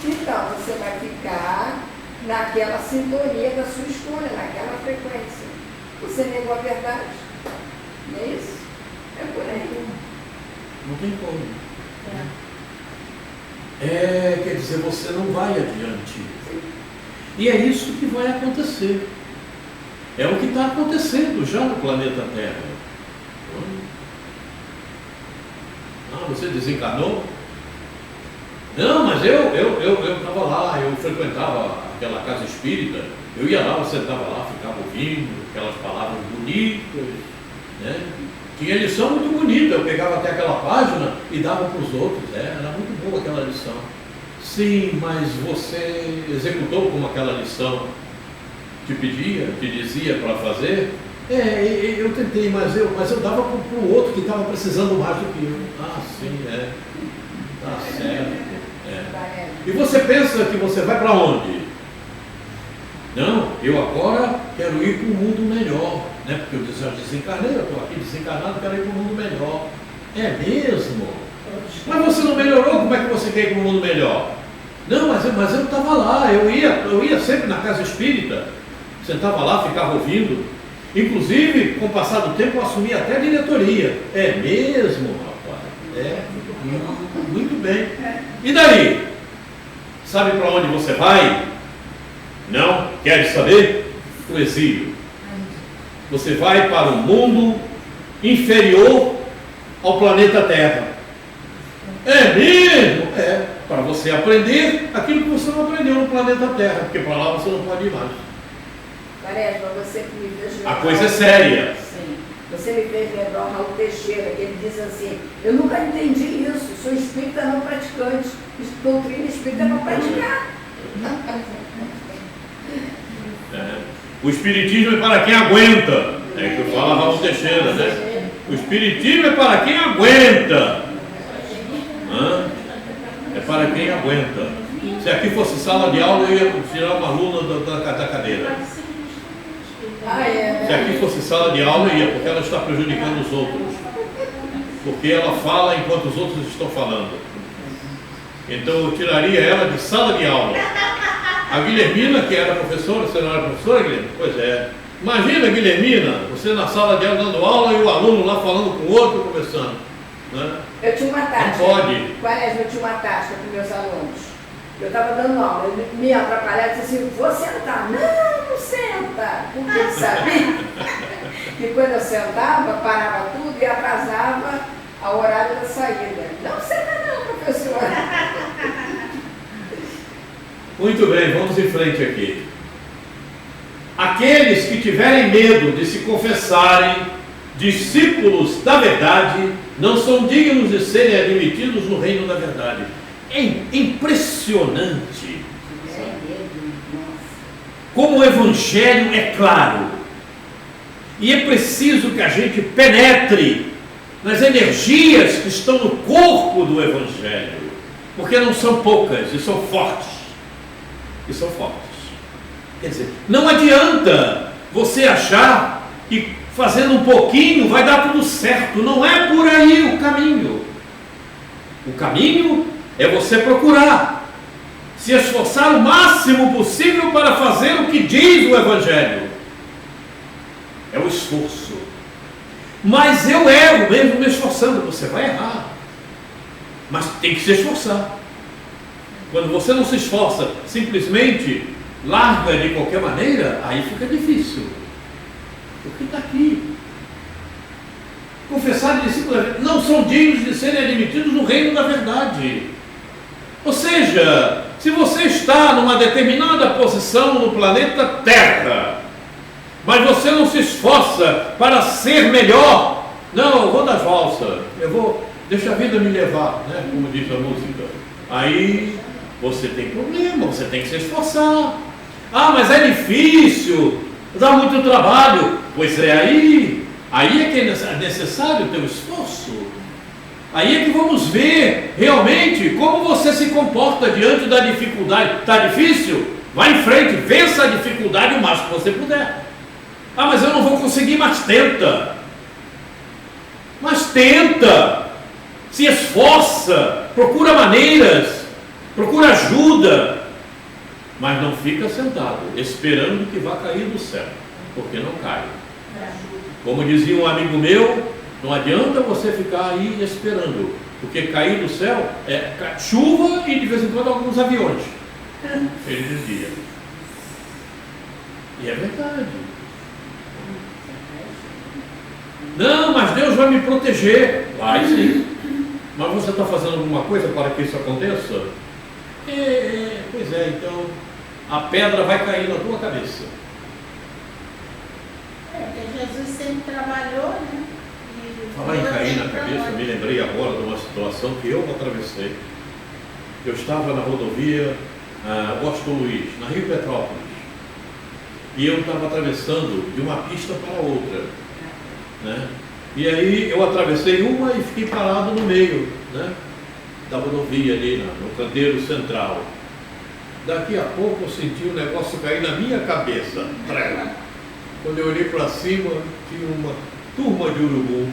Então, você vai ficar naquela sintonia da sua escolha, naquela frequência. Você negou a verdade. Não é isso? É por aí. Não tem como. Quer dizer, você não vai adiante. E é isso que vai acontecer. É o que está acontecendo já no planeta Terra. Você desencarnou? Não, mas eu estava lá, eu frequentava aquela casa espírita, eu ia lá, eu sentava lá, ficava ouvindo aquelas palavras bonitas, né? Tinha lição muito bonita, eu pegava até aquela página e dava para os outros, era muito boa aquela lição. Sim, mas você executou como aquela lição te pedia, te dizia para fazer? Eu tentei, mas eu dava para o outro que estava precisando mais do que eu. Ah, sim, tá certo. E você pensa que você vai para onde? Não, eu agora quero ir para um mundo melhor, né? Porque eu já desencarnei, eu estou aqui desencarnado, quero ir para um mundo melhor. É mesmo? Mas você não melhorou, como é que você quer ir para um mundo melhor? Não, mas eu estava lá, eu ia sempre na casa espírita, sentava lá, ficava ouvindo. Inclusive, com o passar do tempo, eu assumi até a diretoria. É mesmo, rapaz? Muito bem. E daí? Sabe para onde você vai? Não? Quer saber? O exílio. Você vai para um mundo inferior ao planeta Terra. É mesmo? Para você aprender aquilo que você não aprendeu no planeta Terra, porque para lá você não pode ir mais. Parece, mas você que me fez lembrar. A coisa é séria. Sim. Você me fez lembrar o Raul Teixeira, que ele diz assim: eu nunca entendi isso, sou espírita não praticante. Doutrina espírita é para praticar. O espiritismo é para quem aguenta. É que eu falo Raul Teixeira, né? O espiritismo é para quem aguenta. É para quem aguenta. Se aqui fosse sala de aula, eu ia tirar uma aluna da cadeira. Se aqui fosse sala de aula, ia, porque ela está prejudicando os outros. Porque ela fala enquanto os outros estão falando. Então eu tiraria ela de sala de aula. A Guilhermina, que era professora, você não era professora, Guilherme? Pois é. Imagina, Guilhermina, você na sala de aula dando aula e o aluno lá falando com o outro, conversando. Né? Eu tinha uma tática. Não pode. Quaresma, eu tinha uma tática com meus alunos. Eu estava dando aula, ele me atrapalhava e disse assim, vou sentar. Não senta. Porque ele sabia que quando eu sentava, parava tudo e atrasava ao horário da saída. Não senta não, professora. Muito bem, vamos em frente aqui. Aqueles que tiverem medo de se confessarem discípulos da verdade não são dignos de serem admitidos no reino da verdade. É impressionante como o Evangelho é claro. E é preciso que a gente penetre nas energias que estão no corpo do Evangelho, porque não são poucas e são fortes. E são fortes. Quer dizer, não adianta você achar que fazendo um pouquinho vai dar tudo certo. Não é por aí o caminho. O caminho é você procurar se esforçar o máximo possível para fazer o que diz o Evangelho. É o esforço. Mas eu erro mesmo me esforçando. Você vai errar, mas tem que se esforçar. Quando você não se esforça, simplesmente larga de qualquer maneira, aí fica difícil. O que está aqui? Confessar de discípulos não são dignos de serem admitidos no reino da verdade. Ou seja, se você está numa determinada posição no planeta Terra, mas você não se esforça para ser melhor, não, eu vou das valsas, deixa a vida me levar, né? Como diz a música. Aí você tem problema, você tem que se esforçar. Ah, mas é difícil, dá muito trabalho. Pois é, aí é que é necessário o teu esforço. Aí é que vamos ver realmente como você se comporta diante da dificuldade. Está difícil? Vá em frente, vença a dificuldade o máximo que você puder. Ah, mas eu não vou conseguir, mas tenta. Mas tenta, se esforça, procura maneiras, procura ajuda, mas não fica sentado, esperando que vá cair do céu, porque não cai. Como dizia um amigo meu, não adianta você ficar aí esperando, porque cair do céu é chuva e de vez em quando alguns aviões. Ele dizia. E é verdade. Não, mas Deus vai me proteger. Vai sim. Mas você está fazendo alguma coisa para que isso aconteça? Pois é, então a pedra vai cair na tua cabeça. Porque Jesus sempre trabalhou, né? Falar em cair na cabeça, me lembrei agora de uma situação que eu atravessei. Eu estava na rodovia Washington Luiz, na Rio Petrópolis, e eu estava atravessando de uma pista para outra, né? E aí eu atravessei uma e fiquei parado no meio, né, da rodovia ali no canteiro central. Daqui a pouco eu senti o negócio cair na minha cabeça. Quando eu olhei para cima, tinha uma turma de urubu.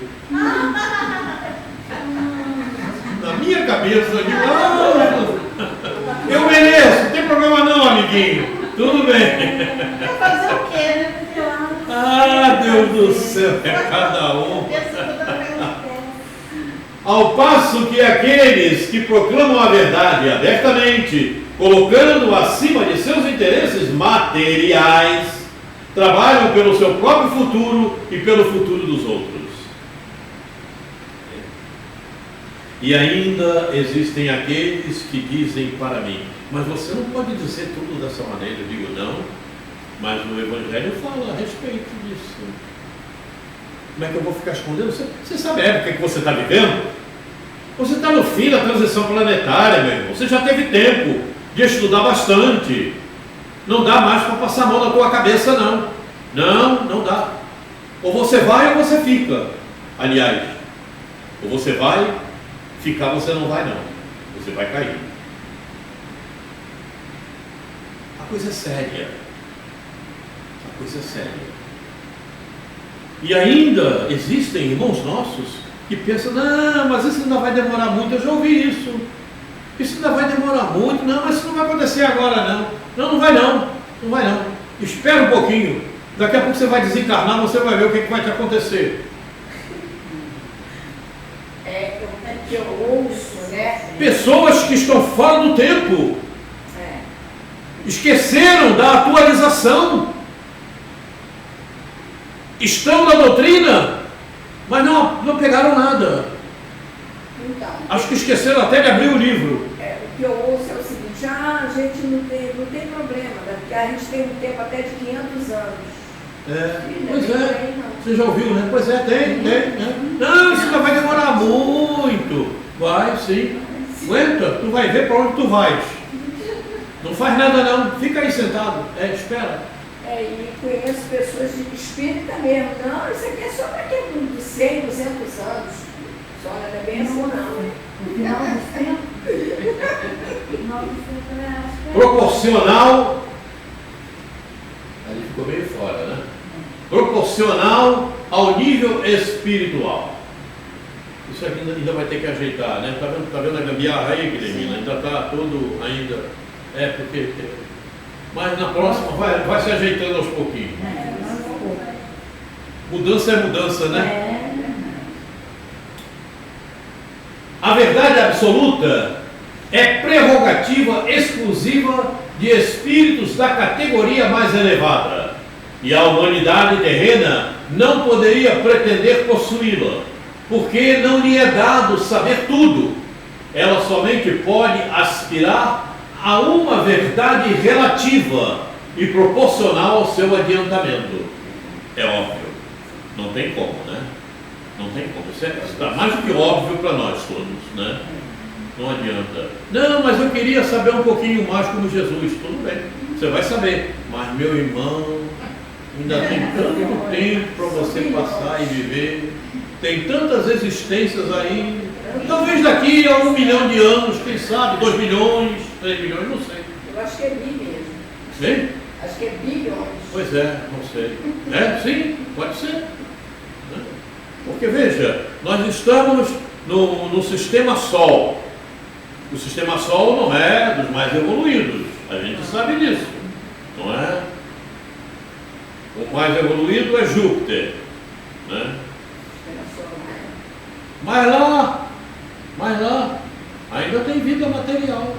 Na minha cabeça, eu digo, eu mereço, não tem problema não, amiguinho. Tudo bem. Vai fazer o quê, né? Ah, Deus do céu, é cada um. Ao passo que aqueles que proclamam a verdade abertamente, colocando acima de seus interesses materiais, trabalham pelo seu próprio futuro e pelo futuro dos outros. E ainda existem aqueles que dizem para mim, mas você não pode dizer tudo dessa maneira. Eu digo, não, mas o Evangelho fala a respeito disso. Como é que eu vou ficar escondendo? Você sabe a época que você está vivendo? Você está no fim da transição planetária, meu irmão. Você já teve tempo de estudar bastante. Não dá mais para passar a mão na tua cabeça, não. Não dá. Ou você vai ou você fica. Aliás, ou você vai ficar, você não vai não. Você vai cair. A coisa é séria. A coisa é séria. E ainda existem irmãos nossos que pensam, não, mas isso ainda vai demorar muito. Eu já ouvi isso. Isso ainda vai demorar muito. Não, mas isso não vai acontecer agora não. Não, não vai não. Não vai não. Espera um pouquinho. Daqui a pouco você vai desencarnar, você vai ver o que vai te acontecer. É que eu ouço, né? Pessoas que estão fora do tempo. Esqueceram da atualização. Estão na doutrina, mas não pegaram nada. Então, Acho que esqueceram até de abrir o livro. O que eu ouço é o seguinte, a gente não tem problema, né? Porque a gente tem um tempo até de 500 anos. Pois é, você já ouviu, né? Pois é, tem. Não, isso ainda vai demorar muito. Vai, sim. Aguenta, tu vai ver para onde tu vais. Não faz nada não, fica aí sentado, espera. E conheço pessoas de espírita mesmo. Não, isso aqui é só para quem de 100, 200 anos. Só não é bem assim não. No final dos tempos. Proporcional. Ali ficou meio fora, né? Proporcional ao nível espiritual. Isso aqui ainda vai ter que ajeitar, né? Tá vendo a gambiarra aí, Guilhermina? Ainda está todo ainda. Porque. Mas na próxima vai se ajeitando aos pouquinhos. Mudança é mudança, né? A verdade absoluta é prerrogativa exclusiva de espíritos da categoria mais elevada. E a humanidade terrena não poderia pretender possuí-la, porque não lhe é dado saber tudo. Ela somente pode aspirar a uma verdade relativa e proporcional ao seu adiantamento. É óbvio, não tem como, né? Não tem como, isso está mais do que óbvio para nós todos, né? Não adianta. Não, mas eu queria saber um pouquinho mais como Jesus. Tudo bem, você vai saber, mas meu irmão, ainda tem tanto tempo para você passar e viver, tem tantas existências aí. Talvez daqui a 1 milhão de anos, quem sabe, 2 milhões, 3 milhões, não sei. Eu acho que é bi mesmo. Bem? Acho que é bilhões. Pois é, não sei. Sim, pode ser. Porque veja, nós estamos no sistema Sol. O sistema Sol não é dos mais evoluídos, a gente sabe disso, não é? O mais evoluído é Júpiter, né? Mas lá, ainda tem vida material.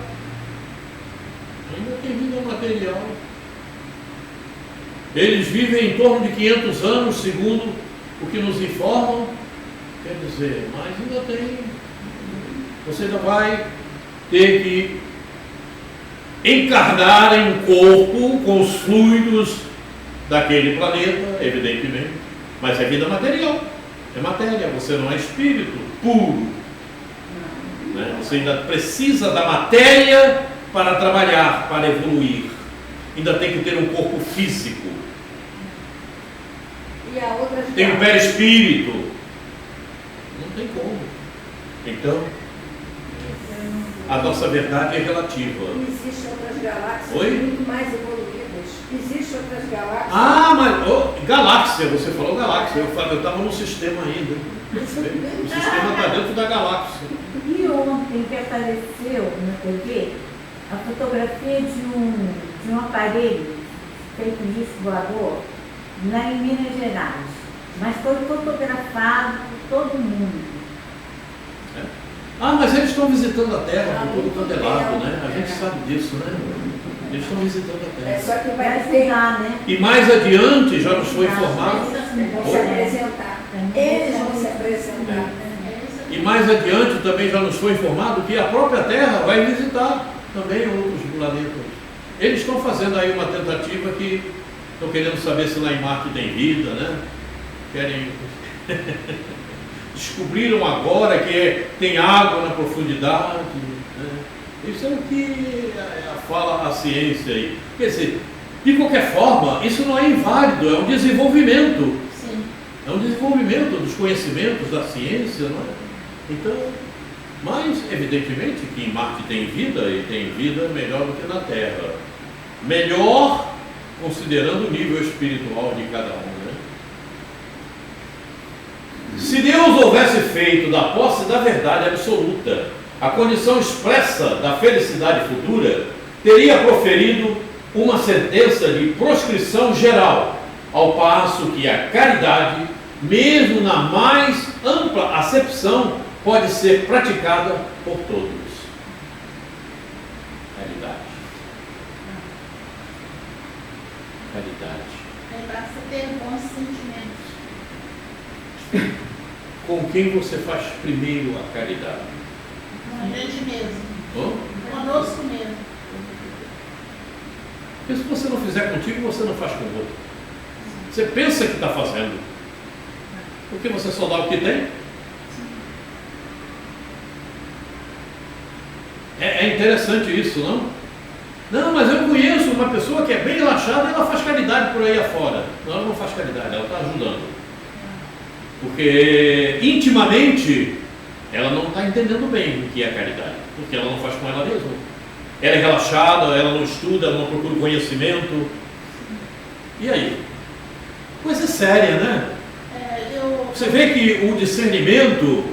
Eles vivem em torno de 500 anos, segundo o que nos informam. Quer dizer, mas ainda tem. Você ainda vai ter que encarnar em um corpo com os fluidos daquele planeta, evidentemente. Mas é vida material. É matéria, você não é espírito puro. Né? Você ainda precisa da matéria para trabalhar, para evoluir. Ainda tem que ter um corpo físico. E a outra tem um perispírito. Não tem como. Então, a nossa verdade é relativa. Existem outras galáxias muito mais evoluídas. Existem outras galáxias. Mas galáxia, você falou galáxia. Eu estava no sistema ainda. O sistema está dentro da galáxia. E ontem que apareceu na TV a fotografia de um aparelho feito em disco voador lá em Minas Gerais. Mas foi fotografado por todo mundo. Mas eles estão visitando a Terra por todo quanto é lado, né? A gente sabe disso, né? Eles estão visitando a Terra. Só que vai ajudar, né? E mais adiante já nos foi informado. Vão se apresentar. Eles vão se apresentar. E mais adiante também já nos foi informado que a própria Terra vai visitar também outros planetas. Eles estão fazendo aí uma tentativa que estão querendo saber se lá em Marte tem vida, né? Querem. Descobriram agora que tem água na profundidade. Né? Isso é o que fala a ciência aí. Quer dizer, de qualquer forma, isso não é inválido, é um desenvolvimento. Sim. É um desenvolvimento dos conhecimentos da ciência, não é? Então, mas evidentemente que em Marte tem vida, e tem vida melhor do que na Terra. Melhor considerando o nível espiritual de cada um, né? Se Deus houvesse feito da posse da verdade absoluta a condição expressa da felicidade futura, teria proferido uma sentença de proscrição geral, ao passo que a caridade, mesmo na mais ampla acepção, pode ser praticada por todos. Caridade. Caridade. Aí basta ter bons sentimentos. Com quem você faz primeiro a caridade? Com a gente mesmo. Hã? Conosco mesmo. Porque se você não fizer contigo, você não faz com o outro. Você pensa que está fazendo. Porque você só dá o que tem. É interessante isso, não? Não, mas eu conheço uma pessoa que é bem relaxada e ela faz caridade por aí afora. Não, ela não faz caridade, ela está ajudando. Porque intimamente ela não está entendendo bem o que é caridade, porque ela não faz com ela mesma. Ela é relaxada, ela não estuda, ela não procura conhecimento. E aí? Coisa séria, né? Você vê que o discernimento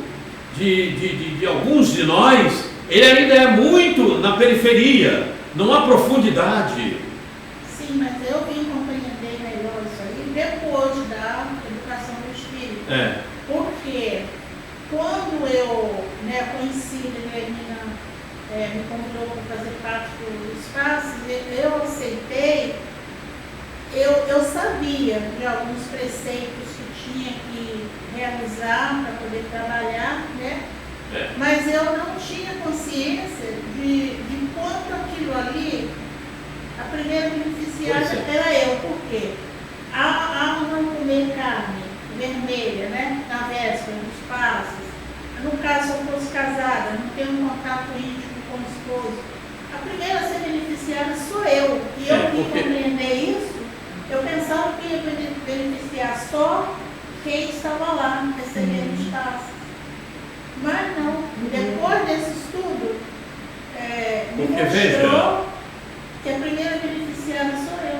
de alguns de nós, ele ainda é muito na periferia, não há profundidade. Sim, mas eu vim compreender melhor isso aí depois da educação do espírito. Porque quando eu conheci a Guilhermina, me convidou para fazer parte do espaço, eu aceitei, eu sabia de alguns preceitos que tinha que realizar para poder trabalhar, né? Mas eu não tinha consciência de quanto aquilo ali, a primeira beneficiária era eu. Por quê? Ao não comer carne vermelha, né? Na véspera, nos passos, no caso, se eu fosse casada, não ter um contato íntimo com o esposo, a primeira a ser beneficiada sou eu. E eu vim compreender isso, eu pensava que ia beneficiar só quem estava lá recebendo os passos. Mas não, depois desse estudo, me mostrou que a primeira beneficiada sou eu.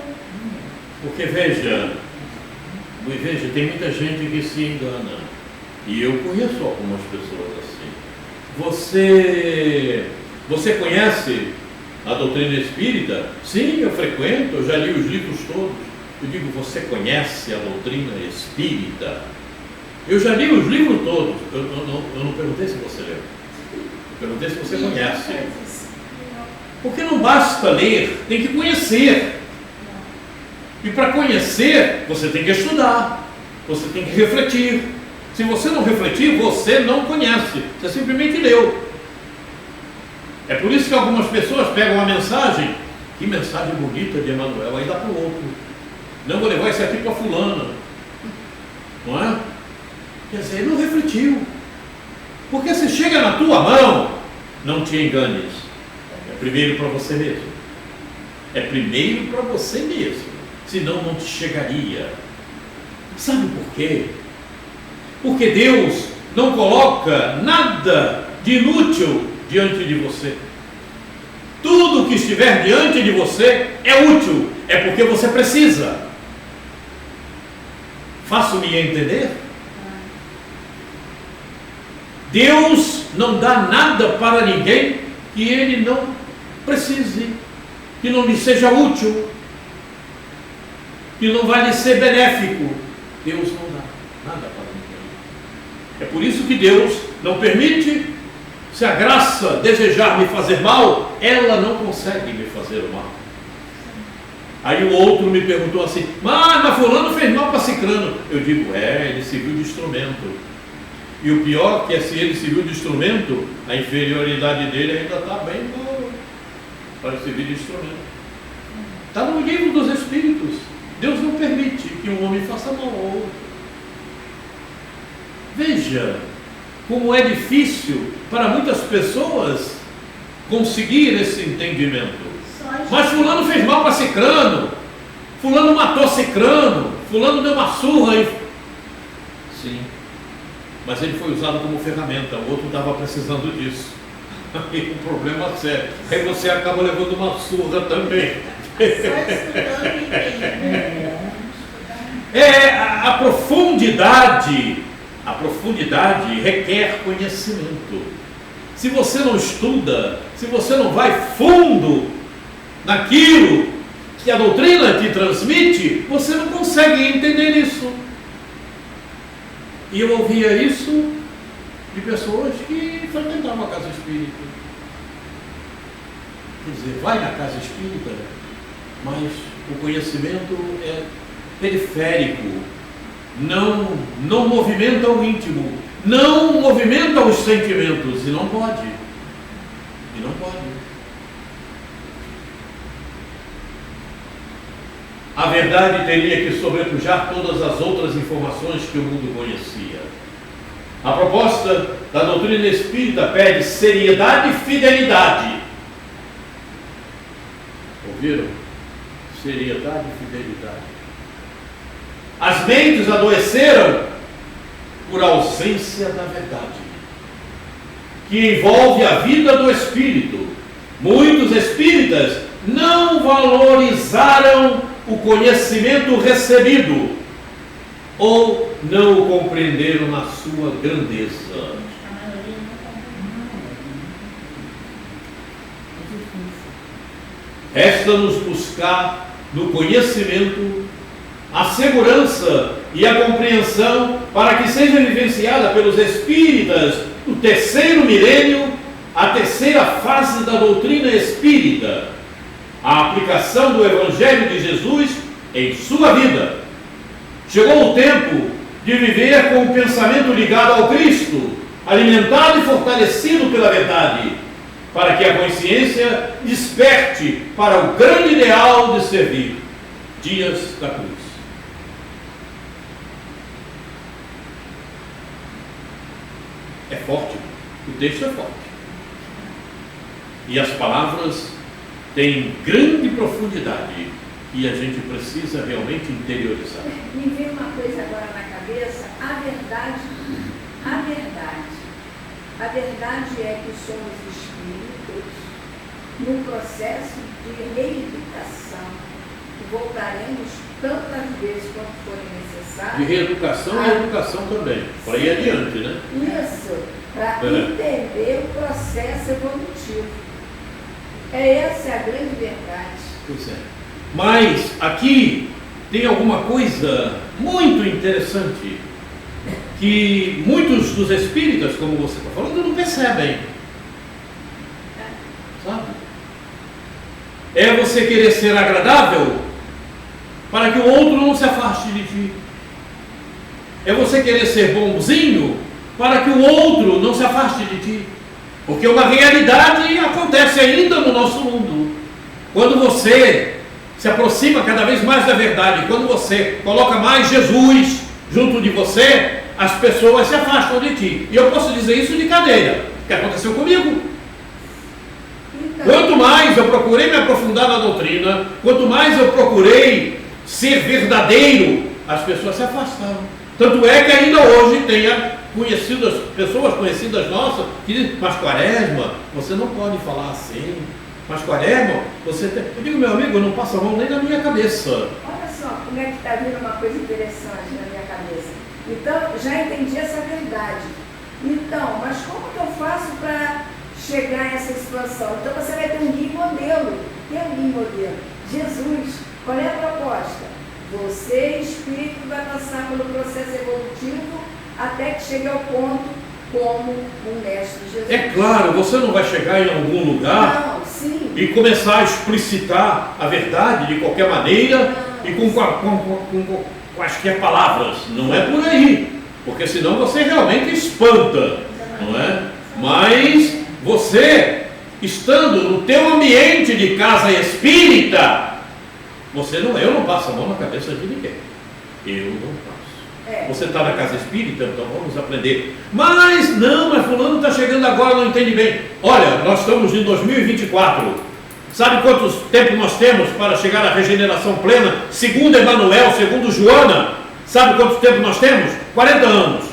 Porque veja, tem muita gente que se engana. E eu conheço algumas pessoas assim. Você conhece a doutrina espírita? Sim, eu frequento, eu já li os livros todos. Eu digo, você conhece a doutrina espírita? Eu já li os livros todos. Eu não perguntei se você leu. Eu perguntei se você conhece. Porque não basta ler, tem que conhecer. E para conhecer, você tem que estudar. Você tem que refletir. Se você não refletir, você não conhece. Você simplesmente leu. É por isso que algumas pessoas pegam a mensagem. Que mensagem bonita de Emmanuel. Aí dá para o outro. Não, vou levar isso aqui para fulana. Não é? Quer dizer, ele não refletiu. Porque se chega na tua mão, não te enganes. É primeiro para você mesmo. É primeiro para você mesmo. Senão não te chegaria. Sabe por quê? Porque Deus não coloca nada de inútil diante de você. Tudo que estiver diante de você é útil. É porque você precisa. Faço-me entender? Deus não dá nada para ninguém que ele não precise, que não lhe seja útil, que não vai lhe ser benéfico. Deus não dá nada para ninguém. É por isso que Deus não permite. Se a graça desejar me fazer mal, ela não consegue me fazer o mal. Aí o outro me perguntou assim, mas fulano fez mal para ciclano. Eu digo, ele serviu de instrumento. E o pior que é, se ele serviu de instrumento, a inferioridade dele ainda está bem para servir de instrumento. Está no livro dos Espíritos. Deus não permite que um homem faça mal ao outro. Veja como é difícil para muitas pessoas conseguir esse entendimento. Mas fulano fez mal para ciclano, fulano matou ciclano, fulano deu uma surra e... Sim, mas ele foi usado como ferramenta, o outro estava precisando disso. Aí um problema sério. Aí você acaba levando uma surra também. A profundidade a profundidade requer conhecimento. Se você não estuda, se você não vai fundo naquilo que a doutrina te transmite, você não consegue entender isso. E eu ouvia isso de pessoas que frequentavam a casa espírita. Quer dizer, vai na casa espírita, mas o conhecimento é periférico, não movimenta o íntimo, não movimenta os sentimentos, e não pode. A verdade teria que sobrepujar todas as outras informações que o mundo conhecia. A proposta da doutrina espírita pede seriedade e fidelidade. Ouviram? Seriedade e fidelidade. As mentes adoeceram por ausência da verdade, que envolve a vida do espírito. Muitos espíritas não valorizaram o conhecimento recebido ou não o compreenderam na sua grandeza. Resta-nos buscar no conhecimento a segurança e a compreensão para que seja vivenciada pelos espíritas do terceiro milênio, a terceira fase da doutrina espírita, a aplicação do Evangelho de Jesus em sua vida. Chegou o tempo de viver com o pensamento ligado ao Cristo, alimentado e fortalecido pela verdade, para que a consciência desperte para o grande ideal de servir. Dias da Cruz. É forte, o texto é forte. E as palavras têm grande profundidade e a gente precisa realmente interiorizar. Me veio uma coisa agora na cabeça, a verdade é que somos espíritos num processo de reeducação, que voltaremos tantas vezes quanto forem necessárias. De reeducação e educação também, para ir adiante, né? Isso, para entender o processo evolutivo. Essa é a grande verdade. Pois é. Mas aqui tem alguma coisa muito interessante que muitos dos espíritas, como você está falando, não percebem. Sabe? É você querer ser agradável para que o outro não se afaste de ti. É você querer ser bonzinho para que o outro não se afaste de ti. Porque uma realidade acontece ainda no nosso mundo. Quando você se aproxima cada vez mais da verdade, quando você coloca mais Jesus junto de você, as pessoas se afastam de ti. E eu posso dizer isso de cadeira, que aconteceu comigo. Quanto mais eu procurei me aprofundar na doutrina, quanto mais eu procurei ser verdadeiro, as pessoas se afastaram. Tanto é que ainda hoje tenha pessoas conhecidas nossas que dizem, mas Quaresma, você não pode falar assim. Mas Quaresma, você tem... Eu digo, meu amigo, eu não passo a mão nem na minha cabeça. Olha só como é que está vindo uma coisa interessante na minha cabeça. Então, já entendi essa verdade. Então, mas como que eu faço para chegar a essa situação? Então, você vai ter um guia modelo. Tem um guia modelo. Jesus, qual é a proposta? Você, espírito, vai passar pelo processo evolutivo até que chegue ao ponto como um mestre Jesus. É claro, você não vai chegar em algum lugar e começar a explicitar a verdade de qualquer maneira e com quaisquer palavras. Não é por aí, porque senão você realmente espanta, não é? Mas você, estando no teu ambiente de casa espírita, eu não passo a mão na cabeça de ninguém. Eu não passo. Você está na casa espírita, então vamos aprender. Mas fulano está chegando agora, não entende bem. Olha, nós estamos em 2024. Sabe quantos tempos nós temos para chegar à regeneração plena? Segundo Emmanuel, segundo Joana, sabe quanto tempo nós temos? 40 anos.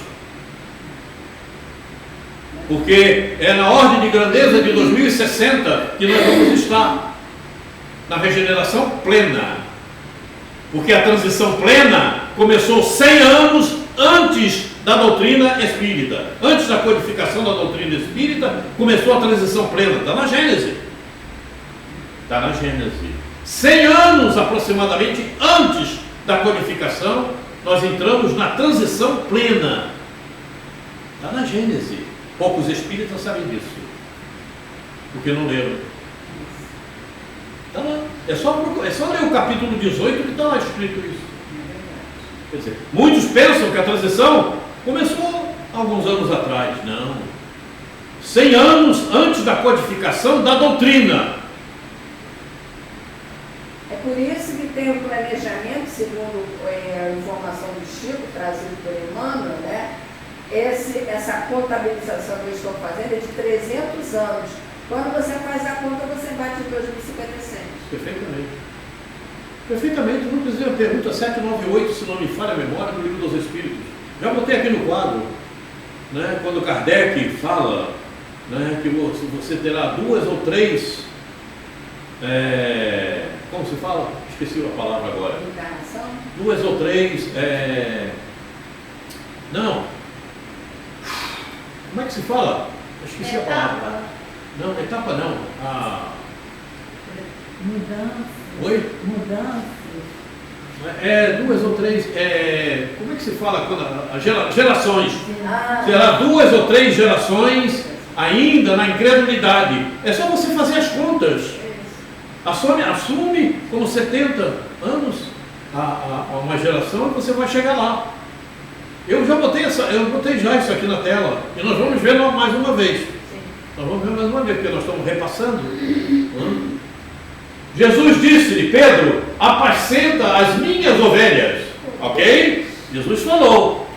Porque é na ordem de grandeza de 2060 que nós vamos estar na regeneração plena. Porque a transição plena começou 100 anos antes da doutrina espírita. Antes da codificação da doutrina espírita, começou a transição plena. Está na Gênese. Está na Gênese. 100 anos aproximadamente antes da codificação, nós entramos na transição plena. Está na Gênese. Poucos espíritas sabem disso, porque não leram. Está lá. É só ler o capítulo 18 que está lá escrito isso. Quer dizer, muitos pensam que a transição começou alguns anos atrás. Não. 100 anos antes da codificação da doutrina. É por isso que tem o planejamento, segundo a informação do Chico, trazido por Emmanuel, né? Essa contabilização que eu estou fazendo é de 300 anos. Quando você faz a conta, você bate em 2056. Perfeitamente. Perfeitamente. Inclusive a pergunta 798, se não me falha a memória, do Livro dos Espíritos. Já botei aqui no quadro, né, quando Kardec fala, né, que você terá 2 ou 3, como se fala? Esqueci a palavra agora. Encarnação? 2 ou 3, não. Como é que se fala? Eu esqueci a palavra. Não, etapa não. Mudança. Oi? Mudança. 2 ou 3, como é que se fala quando gerações? Ah, Será 2 ou 3 gerações ainda na incredulidade. É só você fazer as contas. Assume como 70 anos a uma geração e você vai chegar lá. Eu botei já isso aqui na tela e nós vamos ver mais uma vez. sim. Nós vamos ver mais uma vez, porque nós estamos repassando. Jesus disse-lhe, Pedro, apacenta as minhas ovelhas. Ok? Jesus falou.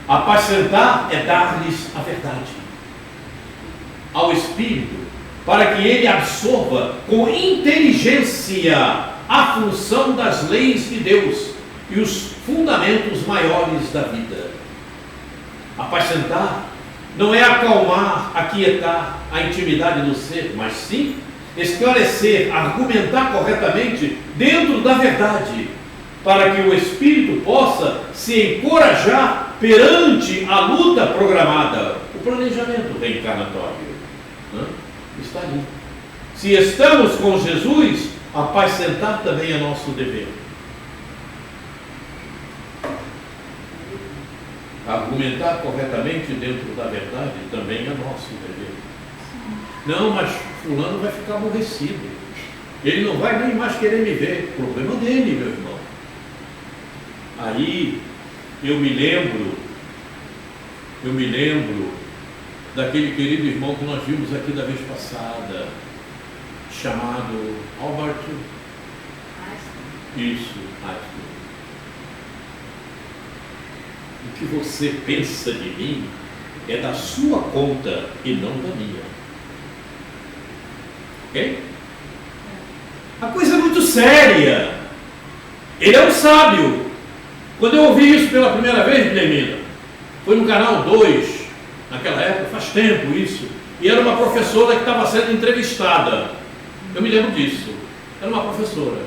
Apacentar é dar-lhes a verdade ao Espírito, para que ele absorva com inteligência a função das leis de Deus e os fundamentos maiores da vida. Apacentar não é acalmar, aquietar a intimidade do ser, mas sim esclarecer, argumentar corretamente dentro da verdade, para que o espírito possa se encorajar perante a luta programada, o planejamento reencarnatório. Está ali. Se estamos com Jesus, apacentar também é nosso dever. Argumentar corretamente dentro da verdade também é nosso dever. Não, mas fulano vai ficar aborrecido. Ele não vai nem mais querer me ver. Problema dele, meu irmão. Aí eu me lembro daquele querido irmão que nós vimos aqui da vez passada, chamado Albert. Isso, Einstein. O que você pensa de mim é da sua conta e não da minha. Ok? A coisa é muito séria. Ele é um sábio. Quando eu ouvi isso pela primeira vez, Guilhermina, foi no canal 2, naquela época, faz tempo isso, e era uma professora que estava sendo entrevistada. Eu me lembro disso. Era uma professora.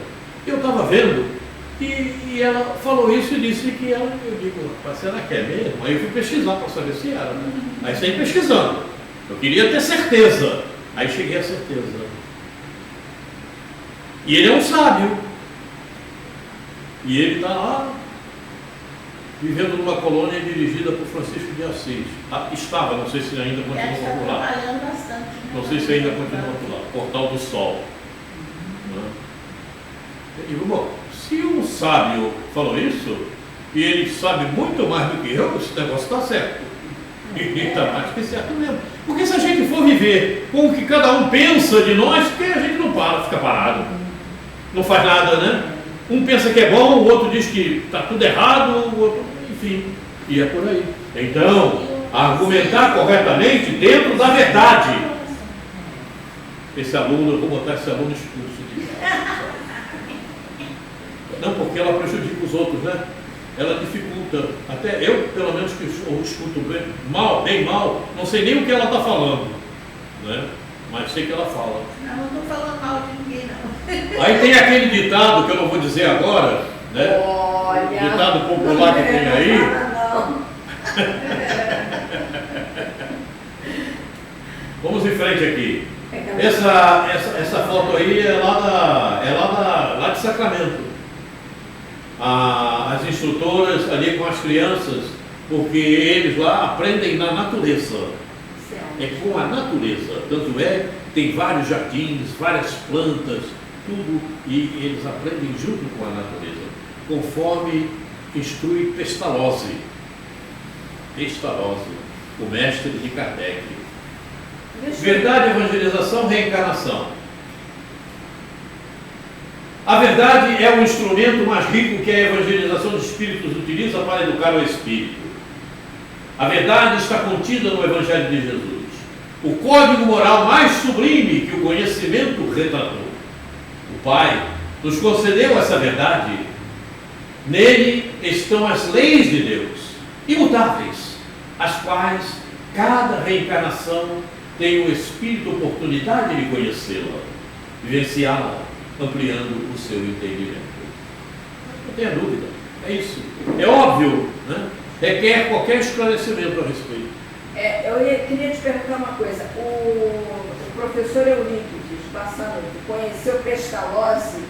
Eu estava vendo e ela falou isso e disse que ela, eu digo, rapaz, será que é mesmo? Aí eu fui pesquisar para saber se era, né? Aí saí pesquisando. Eu queria ter certeza. Aí cheguei à certeza. E ele é um sábio. E ele está lá, vivendo numa colônia dirigida por Francisco de Assis. Estava, não sei se ainda continua por lá. Trabalhando bastante. Não sei se ainda continua por lá. Portal do Sol. Eu digo, bom, se um sábio falou isso, e ele sabe muito mais do que eu, esse negócio está certo. E está mais que certo mesmo. Porque se a gente for viver com o que cada um pensa de nós, que a gente não fica parado. Não faz nada, né? Um pensa que é bom, o outro diz que está tudo errado, o outro, enfim, e é por aí. Então, argumentar corretamente dentro da verdade. Esse aluno, eu vou botar esse aluno expulso de casa. Não, porque ela prejudica os outros, né? Ela dificulta. Até eu, pelo menos, que escuto bem mal, não sei nem o que ela está falando, né? Mas sei que ela fala. Não estou falando mal de ninguém, não. Aí tem aquele ditado que eu não vou dizer agora, né? Olha. Ditado popular que tem aí. Não. Vamos em frente aqui. Essa foto aí é lá de Sacramento. As instrutoras ali com as crianças, porque eles lá aprendem na natureza. É com a natureza. Tanto é, tem vários jardins, várias plantas, tudo, e eles aprendem junto com a natureza, conforme instrui Pestalozzi, o mestre de Kardec. Verdade, evangelização, reencarnação. A verdade é o instrumento mais rico que a evangelização de espíritos utiliza para educar o espírito. A verdade está contida no Evangelho de Jesus, o código moral mais sublime que o conhecimento retratou. O Pai nos concedeu essa verdade. Nele estão as leis de Deus, imutáveis, as quais cada reencarnação tem o espírito oportunidade de conhecê-la, vivenciá-la, ampliando o seu entendimento. Não tenha dúvida, é isso. É óbvio, né? Requer qualquer esclarecimento a respeito. Eu queria te perguntar uma coisa. O professor Eurípides Bassanufo conheceu Pestalozzi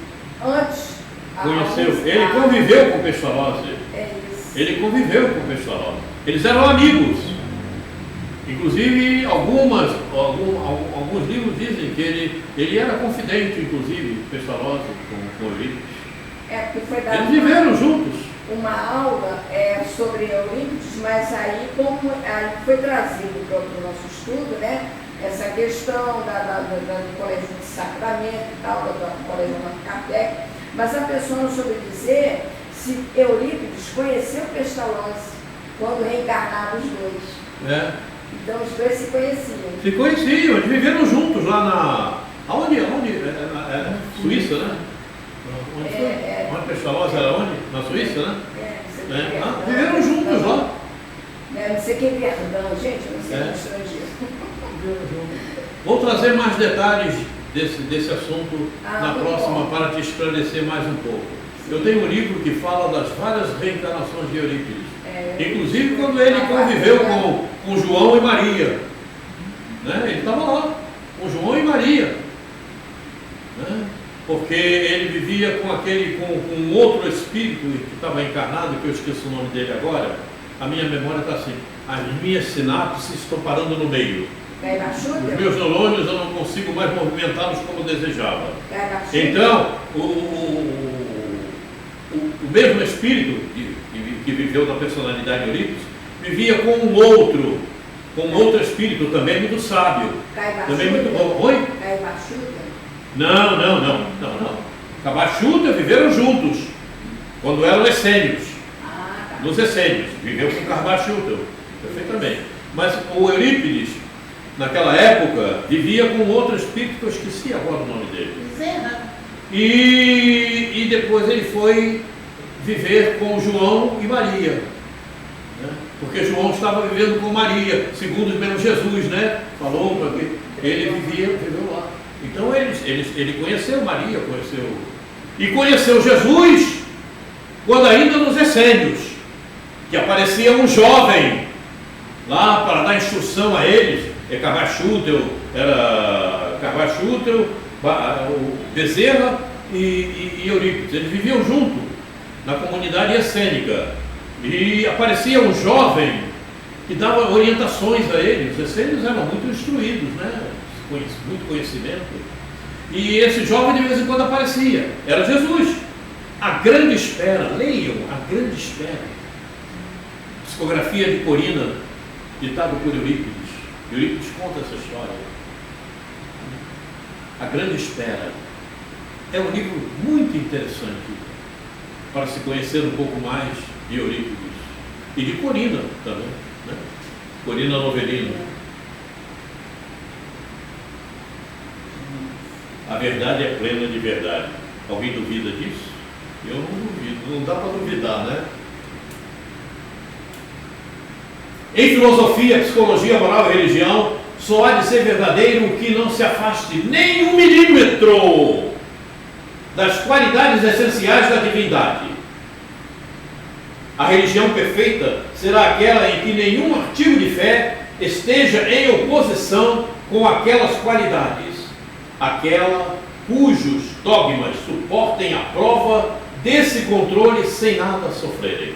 antes? Conheceu, ele conviveu com Pestalozzi. É isso. Ele conviveu com Pestalozzi. Eles eram amigos. Inclusive, alguns livros dizem que ele era confidente, inclusive, Pestalozzi com Eurípides. Porque foi dado eles viveram juntos. Uma aula sobre Eurípides, mas aí como aí foi trazido para o nosso estudo, né, essa questão do colégio de Sacramento e tal, do colégio de Kardec, mas a pessoa não soube dizer se Eurípides conheceu Pestalozzi quando reencarnaram os dois. Então os dois se conheciam. Se conheciam, eles viveram juntos lá na... Aonde? Suíça, né? Onde foi? Onde Pestalozzi era onde? Na Suíça, né? Viveram juntos lá. Não sei quem é Verdão, gente, eu não sei o estrangeiro. Vou trazer mais detalhes desse assunto na próxima bom. Para te esclarecer mais um pouco. Eu tenho um livro que fala das várias reencarnações de Eurípides. Inclusive quando ele conviveu com João e Maria. Né? Ele estava lá, com João e Maria. Né? Porque ele vivia com um outro espírito que estava encarnado, que eu esqueço o nome dele agora. A minha memória está assim, as minhas sinapses estão parando no meio. Os meus neurônios eu não consigo mais movimentá-los como desejava. Então, o mesmo espírito que viveu na personalidade de Eurípides, vivia com um outro espírito também muito sábio. Também muito bom. Oi? Não. Cabachuta viveram juntos, quando eram essênios. Nos essênios, viveu com Cabachuta, perfeitamente. Mas o Eurípides, naquela época, vivia com outro espírito que eu esqueci agora o nome dele. E depois ele foi viver com João e Maria. Né? Porque João estava vivendo com Maria, segundo mesmo Jesus, né? Falou para que ele viveu lá. Então ele conheceu Maria, conheceu Jesus quando ainda nos essênios, que aparecia um jovem lá para dar instrução a eles. Era Carvachutel, o Bezerra e Eurípides. Eles viviam junto na comunidade essênica. E aparecia um jovem que dava orientações a eles. Os essênios eram muito instruídos, né? Muito conhecimento. E esse jovem de vez em quando aparecia. Era Jesus. A Grande Espera. Leiam A Grande Espera. Psicografia de Corina, ditado por Eurípides. Eurípides conta essa história. A Grande Espera. É um livro muito interessante para se conhecer um pouco mais de Eurípides. E de Corina também. Né? Corina Novellino. A verdade é plena de verdade. Alguém duvida disso? Eu não duvido, não dá para duvidar, né? Em filosofia, psicologia, moral e religião, só há de ser verdadeiro o que não se afaste nem 1 milímetro das qualidades essenciais da divindade. A religião perfeita será aquela em que nenhum artigo de fé esteja em oposição com aquelas qualidades, aquela cujos dogmas suportem a prova desse controle sem nada sofrerem.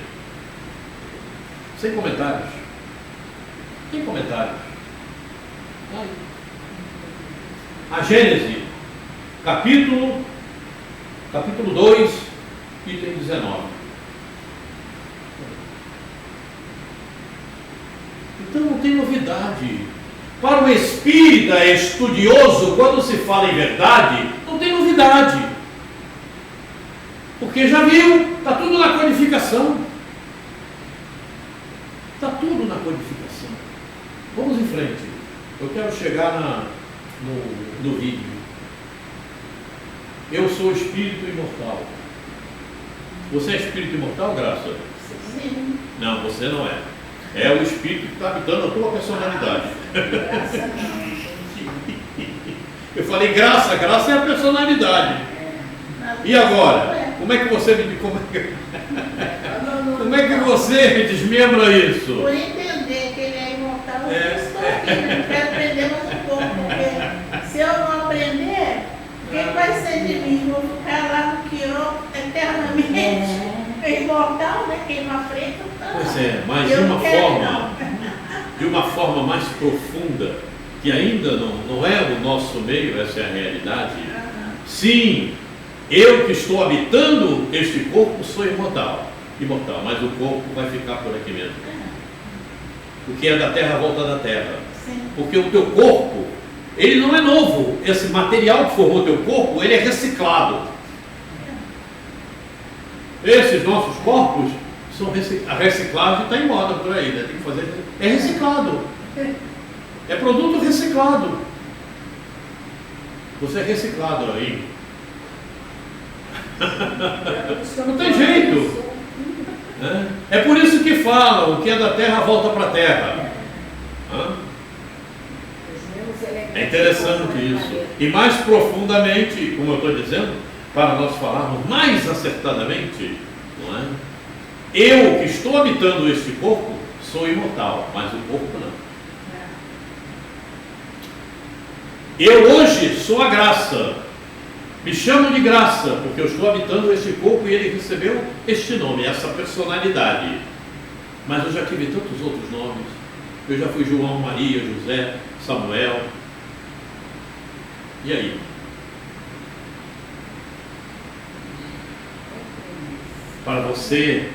Sem comentários. Sem comentários. A Gênesis, capítulo 2, item 19. Então não tem novidade. Para o espírita estudioso, quando se fala em verdade, não tem novidade. Porque já viu, está tudo na codificação. Está tudo na codificação. Vamos em frente. Eu quero chegar no vídeo. Eu sou espírito imortal. Você é espírito imortal, Graça? Sim. Não, você não é. É o espírito que está habitando a tua personalidade. Eu falei graça é a personalidade. E agora? Como é que você me desmembra isso? Por entender que ele é imortal, eu estou aqui, eu quero aprender mais um pouco, porque se eu não aprender, o que vai ser de mim? Vou ficar lá no Quiró eternamente. É imortal, né? Queima frente. Pois é, mas de uma forma mais profunda, que ainda não é o nosso meio, essa é a realidade. Sim, eu que estou habitando este corpo sou imortal, mas o corpo vai ficar por aqui mesmo. O que é da terra volta da terra. Sim. Porque o teu corpo, ele não é novo. Esse material que formou teu corpo, ele é reciclado. Esses nossos corpos são a reciclagem está em moda por aí, né? Tem que fazer. É reciclado. É produto reciclado. Você é reciclado aí. Não tem jeito. É por isso que falam, o que é da terra volta para a terra. É interessante isso. E mais profundamente, como eu estou dizendo, para nós falarmos mais acertadamente, não é? Eu que estou habitando este corpo sou imortal, mas o corpo não. Eu hoje sou a graça. Me chamam de graça, porque eu estou habitando este corpo e ele recebeu este nome, essa personalidade. Mas eu já tive tantos outros nomes. Eu já fui João, Maria, José, Samuel. E aí? Para você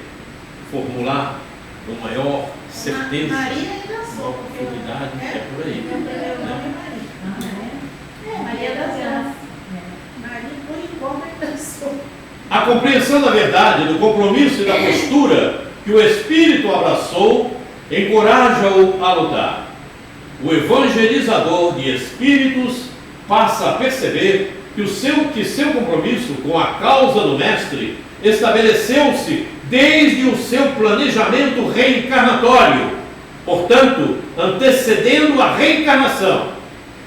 formular com maior certeza, Maria ainda sou. profundidade, é por aí. Maria das Graças. Maria, por enquanto, ainda sou. A compreensão da verdade, do compromisso e da postura que o Espírito abraçou, encoraja-o a lutar. O evangelizador de espíritos passa a perceber que seu compromisso com a causa do Mestre estabeleceu-se desde o seu planejamento reencarnatório, portanto, antecedendo a reencarnação.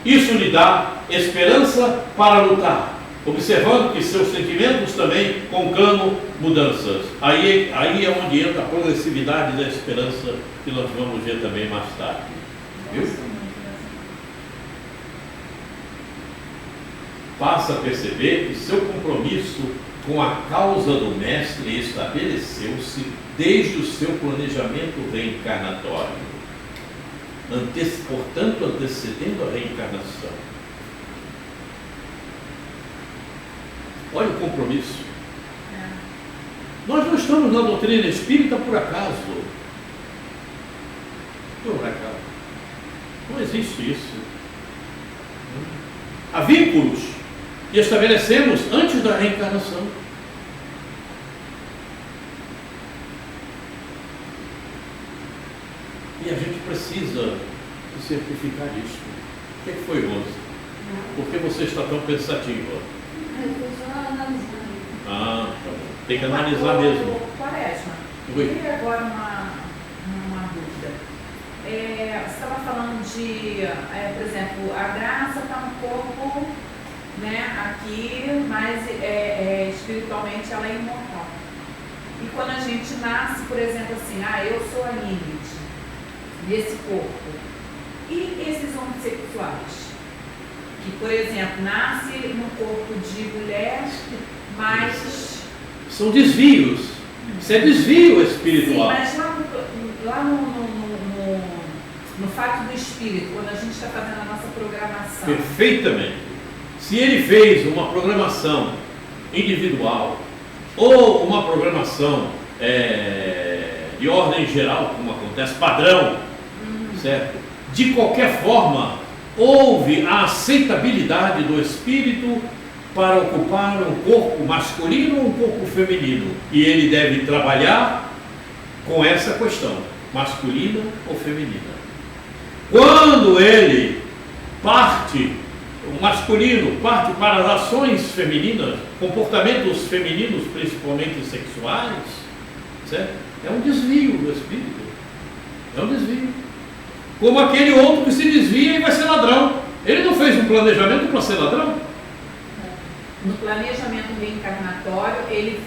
Isso lhe dá esperança para lutar, observando que seus sentimentos também conclamam mudanças. Aí é onde entra a progressividade da esperança, que nós vamos ver também mais tarde. Viu? Passa a perceber que seu compromisso com a causa do Mestre estabeleceu-se desde o seu planejamento reencarnatório, portanto, antecedendo a reencarnação. Olha o compromisso. Nós não estamos na doutrina espírita por acaso. Por acaso. Não existe isso. Há vínculos que estabelecemos antes da reencarnação. E a gente precisa certificar isso. O que foi, Rose? Por que você está tão pensativa? Eu estou só analisando. Ah, tá bom. Tem que analisar mesmo. Quaresma, Oi. eu queria agora uma dúvida. Você estava falando de, por exemplo, a graça está no corpo, né, aqui, mas espiritualmente ela é imortal. E quando a gente nasce, por exemplo, assim, eu sou a Ingrid, desse corpo. E esses homossexuais? Que, por exemplo, nasce num corpo de mulher, mas... São desvios. Isso é desvio espiritual. Sim, mas lá no fato do espírito, quando a gente está fazendo a nossa programação. Perfeitamente. Se ele fez uma programação individual ou uma programação de ordem geral, como acontece, padrão, certo? De qualquer forma, houve a aceitabilidade do espírito para ocupar um corpo masculino ou um corpo feminino. E ele deve trabalhar com essa questão, masculina ou feminina. Quando ele parte, o masculino parte para as ações femininas, comportamentos femininos, principalmente sexuais, certo? É um desvio do espírito. É um desvio. Como aquele outro que se desvia e vai ser ladrão. Ele não fez um planejamento para ser ladrão? No planejamento reencarnatório, ele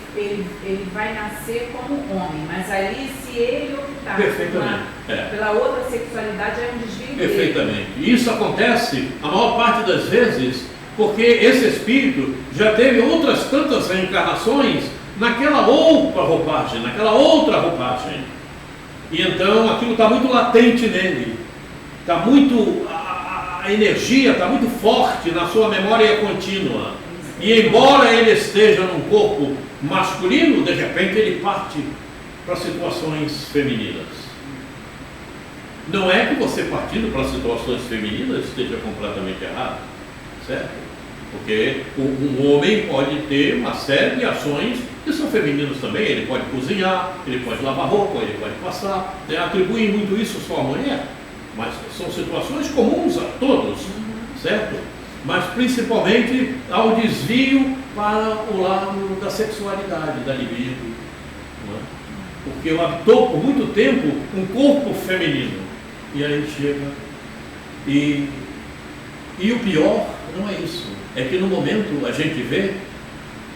vai nascer como homem, mas ali, se ele optar pela outra sexualidade, é um desvio dele. Perfeitamente. E isso acontece, a maior parte das vezes, porque esse espírito já teve outras tantas reencarnações naquela outra roupagem, E então aquilo está muito latente nele, está muito, a energia está muito forte na sua memória contínua. E embora ele esteja num corpo masculino, de repente ele parte para situações femininas. Não é que você partindo para situações femininas esteja completamente errado, certo? Porque um homem pode ter uma série de ações que são femininas também. Ele pode cozinhar, ele pode lavar roupa, ele pode passar. Atribuem muito isso só à mulher, mas são situações comuns a todos, certo? Mas principalmente ao desvio para o lado da sexualidade, da libido. Não é? Porque habitou por muito tempo um corpo feminino. E aí chega. E o pior não é isso. É que no momento a gente vê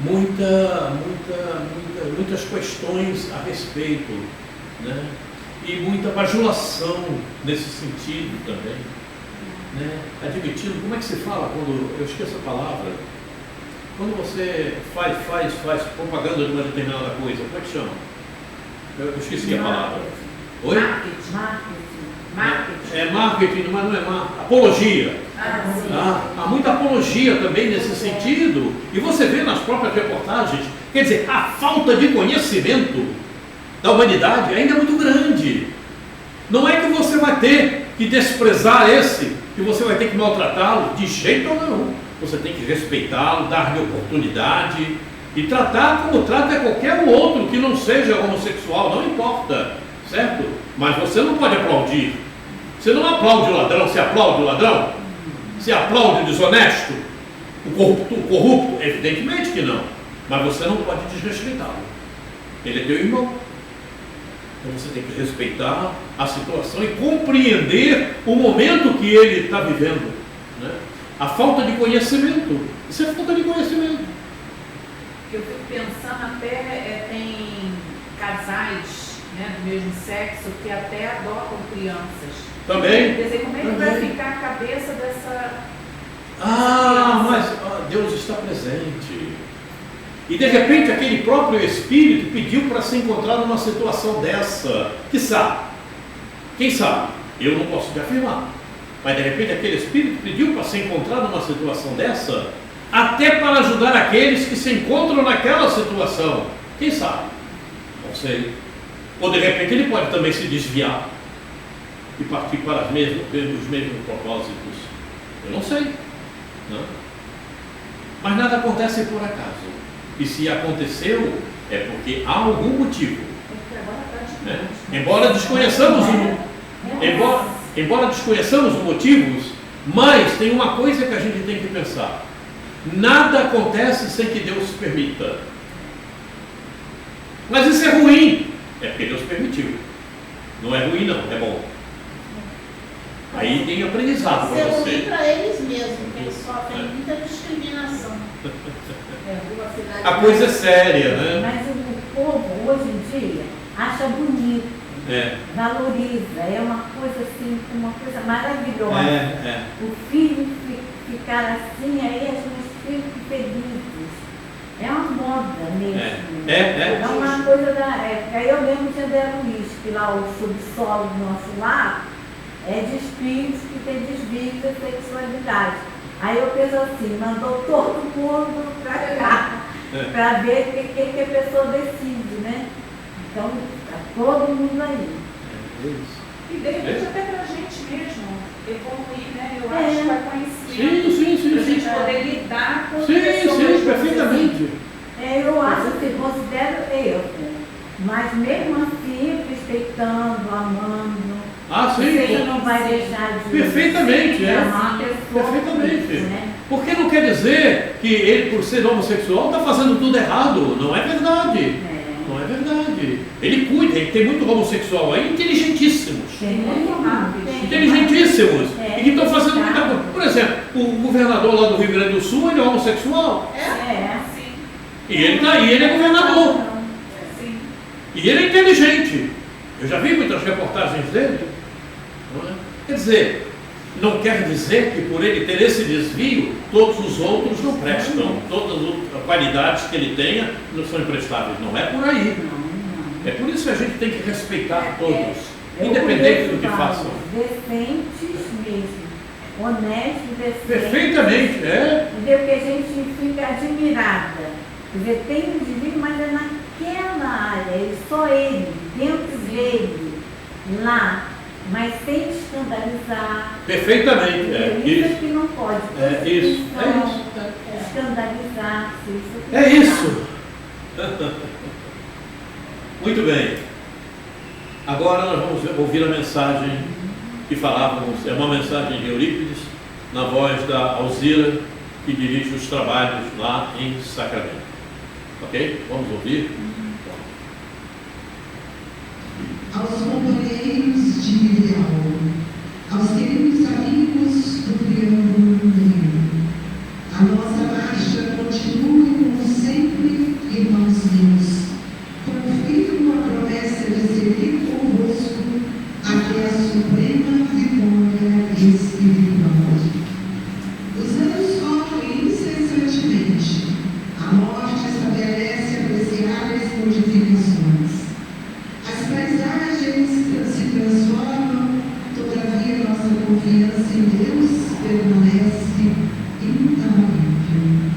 muitas questões a respeito, né? E muita bajulação nesse sentido também. Né? Admitindo, como é que se fala quando, eu esqueço a palavra, quando você faz propaganda de uma determinada coisa, como é que chama? Eu esqueci a palavra. Oi? Marketing. É marketing, mas não é marketing. Apologia. Há muita apologia também nesse sentido, e você vê nas próprias reportagens, quer dizer, a falta de conhecimento da humanidade ainda é muito grande. Não é que você vai ter que desprezar esse, que você vai ter que maltratá-lo, de jeito nenhum. Você tem que respeitá-lo, dar-lhe oportunidade e tratar como trata qualquer outro que não seja homossexual, não importa, certo? Mas você não pode aplaudir. Você não aplaude o ladrão, você aplaude o ladrão? Você aplaude o desonesto? O corrupto? Evidentemente que não. Mas você não pode desrespeitá-lo. Ele é teu irmão. Então você tem que respeitar a situação e compreender o momento que ele está vivendo, né? A falta de conhecimento, isso é falta de conhecimento. Eu fico pensando até, tem casais, né, do mesmo sexo que até adotam crianças. Também. Quer dizer, como é que vai ficar a cabeça dessa... Mas Deus está presente. E de repente aquele próprio espírito pediu para se encontrar numa situação dessa. Quem sabe? Eu não posso te afirmar. Mas de repente aquele espírito pediu para se encontrar numa situação dessa, até para ajudar aqueles que se encontram naquela situação. Quem sabe? Não sei. Ou de repente ele pode também se desviar e partir para os mesmos propósitos. Eu não sei. Não? Mas nada acontece por acaso. E se aconteceu, é porque há algum motivo. Né? Embora desconheçamos os motivos, mas tem uma coisa que a gente tem que pensar: nada acontece sem que Deus permita. Mas isso é ruim, é porque Deus permitiu. Não é ruim, não, é bom. Aí tem aprendizado para você. É ruim para eles mesmos, porque eles sofrem muita discriminação. A coisa é séria, né? Mas o povo, hoje em dia, acha bonito, É. valoriza, é uma coisa assim, uma coisa maravilhosa. É. O filho ficar assim, aí as meus filhos felizes. É uma moda mesmo. É. É uma coisa da época. Aí eu lembro de André Luiz, que lá o subsolo do nosso lar é de espíritos que tem desvio de sexualidade. Aí eu penso assim, mandou todo mundo pra cá, para ver o que a pessoa decide, né? Então, tá todo mundo aí. É isso. E de repente até pra gente mesmo evoluir, né? Eu É. acho, para conhecimento. Sim. Pra gente poder lidar com Sim, pessoas. perfeitamente. Eu acho que considero erro, mas mesmo assim, respeitando, amando, você não vai deixar de Perfeitamente, amar a pessoa. Perfeitamente. Né? Porque não quer dizer que ele, por ser homossexual, está fazendo tudo errado. Não é verdade. Não é verdade. Ele cuida, ele tem muito homossexual aí, inteligentíssimos. Tem muito rápido. Inteligentíssimos. E que estão fazendo tá. muita coisa. Por exemplo, o governador lá do Rio Grande do Sul, ele é homossexual. Sim. E ele é governador. Sim. E ele é inteligente. Eu já vi muitas reportagens dele. Não é? Quer dizer, não quer dizer que por ele ter esse desvio, todos os outros não prestam. Todas as qualidades que ele tenha não são imprestáveis. Não é por aí. É por isso que a gente tem que respeitar todos, independente do que façam. Decentes mesmo. Honestos, decentes. Perfeitamente, Entendeu? Porque a gente fica admirada. Quer dizer, tem um indivíduo, mas é naquela área, só ele, dentro dele, lá, mas sem escandalizar. Perfeitamente, Isso isso. que não pode. É isso. Escandalizar-se. É isso. Muito bem. Agora nós vamos ouvir a mensagem que falávamos, é uma mensagem de Eurípides, na voz da Alzira, que dirige os trabalhos lá em Sacramento. Ok? Vamos ouvir? Aos companheiros de ideal, aos queridos amigos do Triângulo Mineiro, a nossa marcha continua como sempre, irmãos meus. Confirmo a promessa de seguir convosco até a suprema vitória espiritual. Os anos correm incessantemente. A morte estabelece apreciáveis modificações. As paisagens se transformam, todavia nossa confiança em Deus permanece inabalável.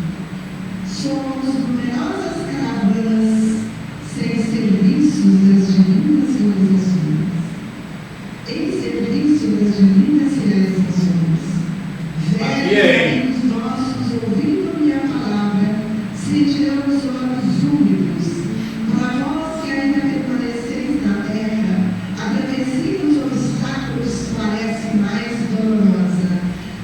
Somos numerosas caravanas sem serviços das divinas realizações. Em serviço das divinas realizações. Velhos amigos nossos, ouvindo minha palavra, sentirão os olhos úmidos, para vós que ainda permaneceis na terra, a travessia dos obstáculos parece mais dolorosa.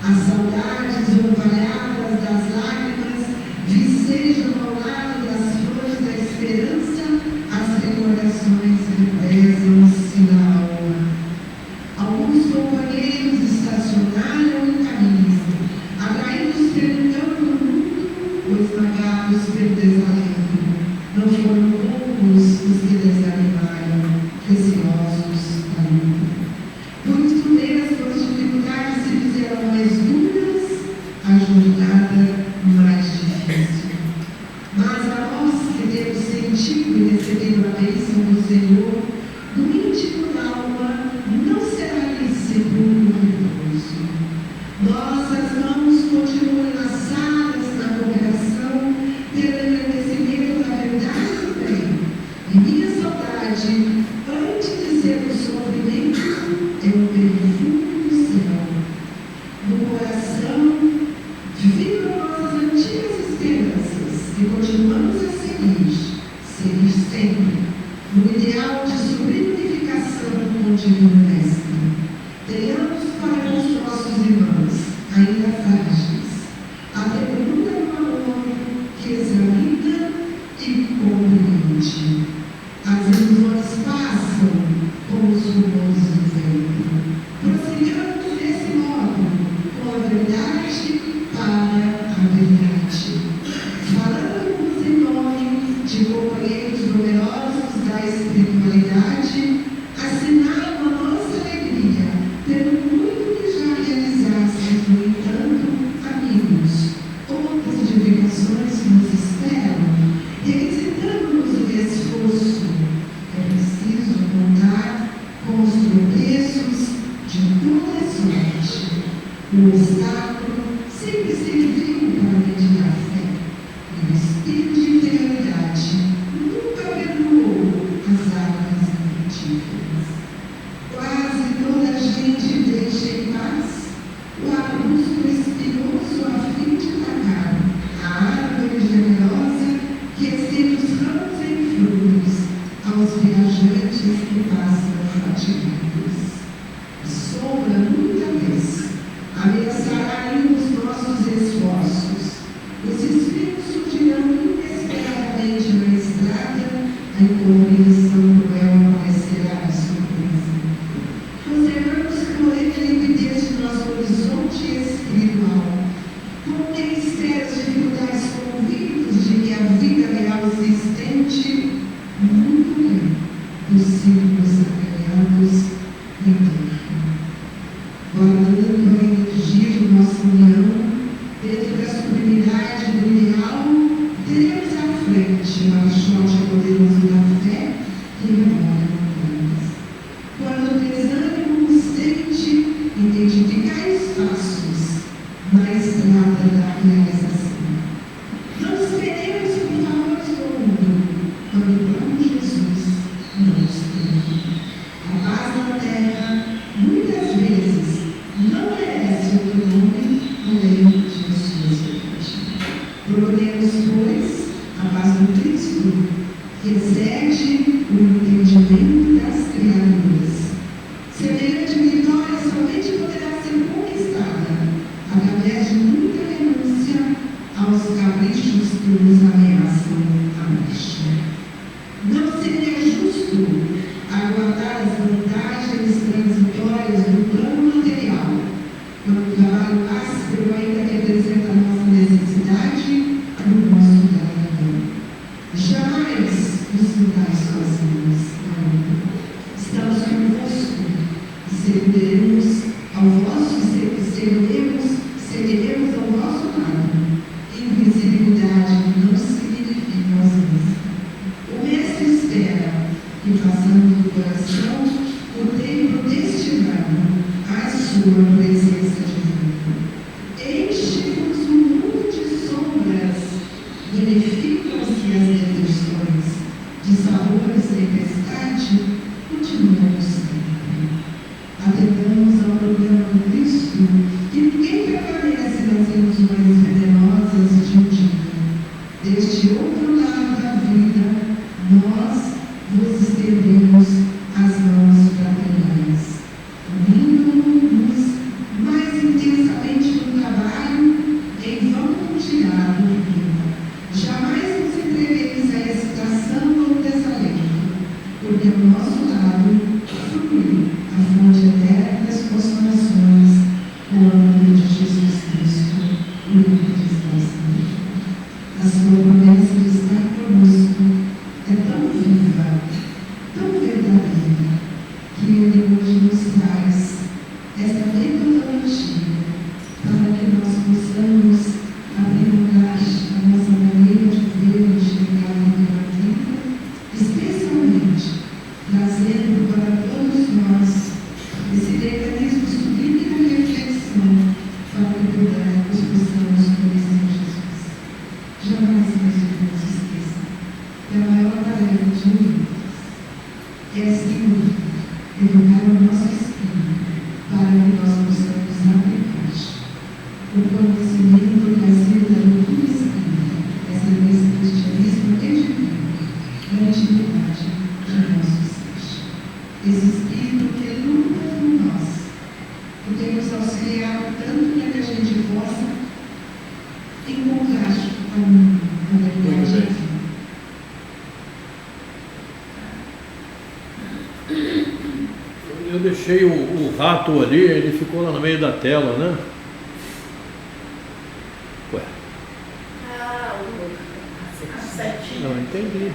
As saudades orvalhadas das lágrimas vicejam ao lado das flores da esperança, as recordações represam-se na alma. Alguns companheiros estacionaram em caminho, atraídos pelo campo do mundo ou esmagados pelo desalento. Não foram poucos os que desanimaram, receosos da luta. Por isso mesmo, as dificuldades se fizeram mais duras, a jornada mais difícil. Mas a nós que temos sentido e recebido a bênção do Senhor, no íntimo da alma, não será lícito o repouso. Nossas mãos continuam laçadas na cooperação pelo engrandecimento da verdade e do bem. E minha saudade, antes de ser o sofrimento, é o perfume do céu. No coração, vibram nossas antigas esperanças e continuamos a seguir sempre, no ideal de sublime unificação com o Divino Mestre. Tenhamos para com os nossos irmãos, ainda frágeis, a ternura do amor que examina e compreende. As ilusões passam como os rumores do vento. Prossigamos desse modo, com a verdade para a verdade. Falamos em nome de companheiros numerosos da experiência sempre serviu para medir a fé. E o espírito de fidelidade nunca perdoou as águas infrutíferas. Quase toda a gente deixa em paz o arbusto espinhoso a fim de tacar a árvore generosa que estende os ramos em frutos aos viajantes que passam fatigados. A sombra, muita vez, ameaçará os nossos esforços. Os espinhos surgirão inesperadamente na estrada, a incompreensão cruel aparecerá de surpresa. Conservamos, porém, a limpidez de nosso horizonte espiritual. Como quem espera as dificuldades convictos de que a vida real existente muito bem dos círculos sagrados em terra. Guardando a energia de nossa união dentro da sublimidade do ideal, teremos à frente o marchote poderoso da fé que remove montanhas. Quando o desânimo nos tente, identificai os passos na estrada da realização. Não esperemos por favores do mundo, quando o próprio Jesus não nos tem. A paz na terra, muitas vezes, não merece outro nome além de suas virtudes. Procuremos, pois, a paz do Cristo, que excede o entendimento das criaturas. Semelhante vitória somente poderá ser conquistada através de muita renúncia aos caprichos que nos ameaçam a marcha. Não seria justo aguardar as vantagens transitórias do plano material, quando o trabalho áspero ainda representa a nossa necessidade no nosso galardão. Jamais nos sintais sozinhos, não. Estamos convosco e seguiremos ao vosso lado. Invisibilidade não significa ausência. O Mestre espera que façamos do coração o templo destinado à sua presença divina. Enche-nos um mundo de sombras, verificam-se as destruições, de sabores tempestade, continuamos sempre. Atendamos ao programa do Cristo, que ninguém permanece nas ilusões venenosas de um dia. Deste outro lado da vida, nós vos estendemos as mãos fraternais, unindo-nos mais intensamente no trabalho em vão tirado do vida. Jamais nos entregueis à excitação ou desalento, porque ao nosso lado flui a fonte eterna das consolações, o âmago de Jesus Cristo, o único que está escrito. A sua promessa de estar conosco é tão viva, tão verdadeira, que Ele hoje nos traz esta metodologia para que nós possamos aprimorar a nossa maneira de ver e enxergar a vida, especialmente trazendo para todos nós esse mecanismo sublime da reflexão para que possamos conhecer Jesus. Jamais, meus irmãos, esqueçam que a maior tarefa de unidos é, sem dúvida, educar o nosso espírito para que nós possamos aplicar o conhecimento trazido da doutrina espírita, essa lei do cristianismo edifica na intimidade de nosso ser. Esse espírito que luta por nós, que tem nos auxiliado tanto para que a gente possa encontrar a verdade divina. Eu deixei o rato ali, ele ficou lá no meio da tela, né? Ué, A setinha. não entendi.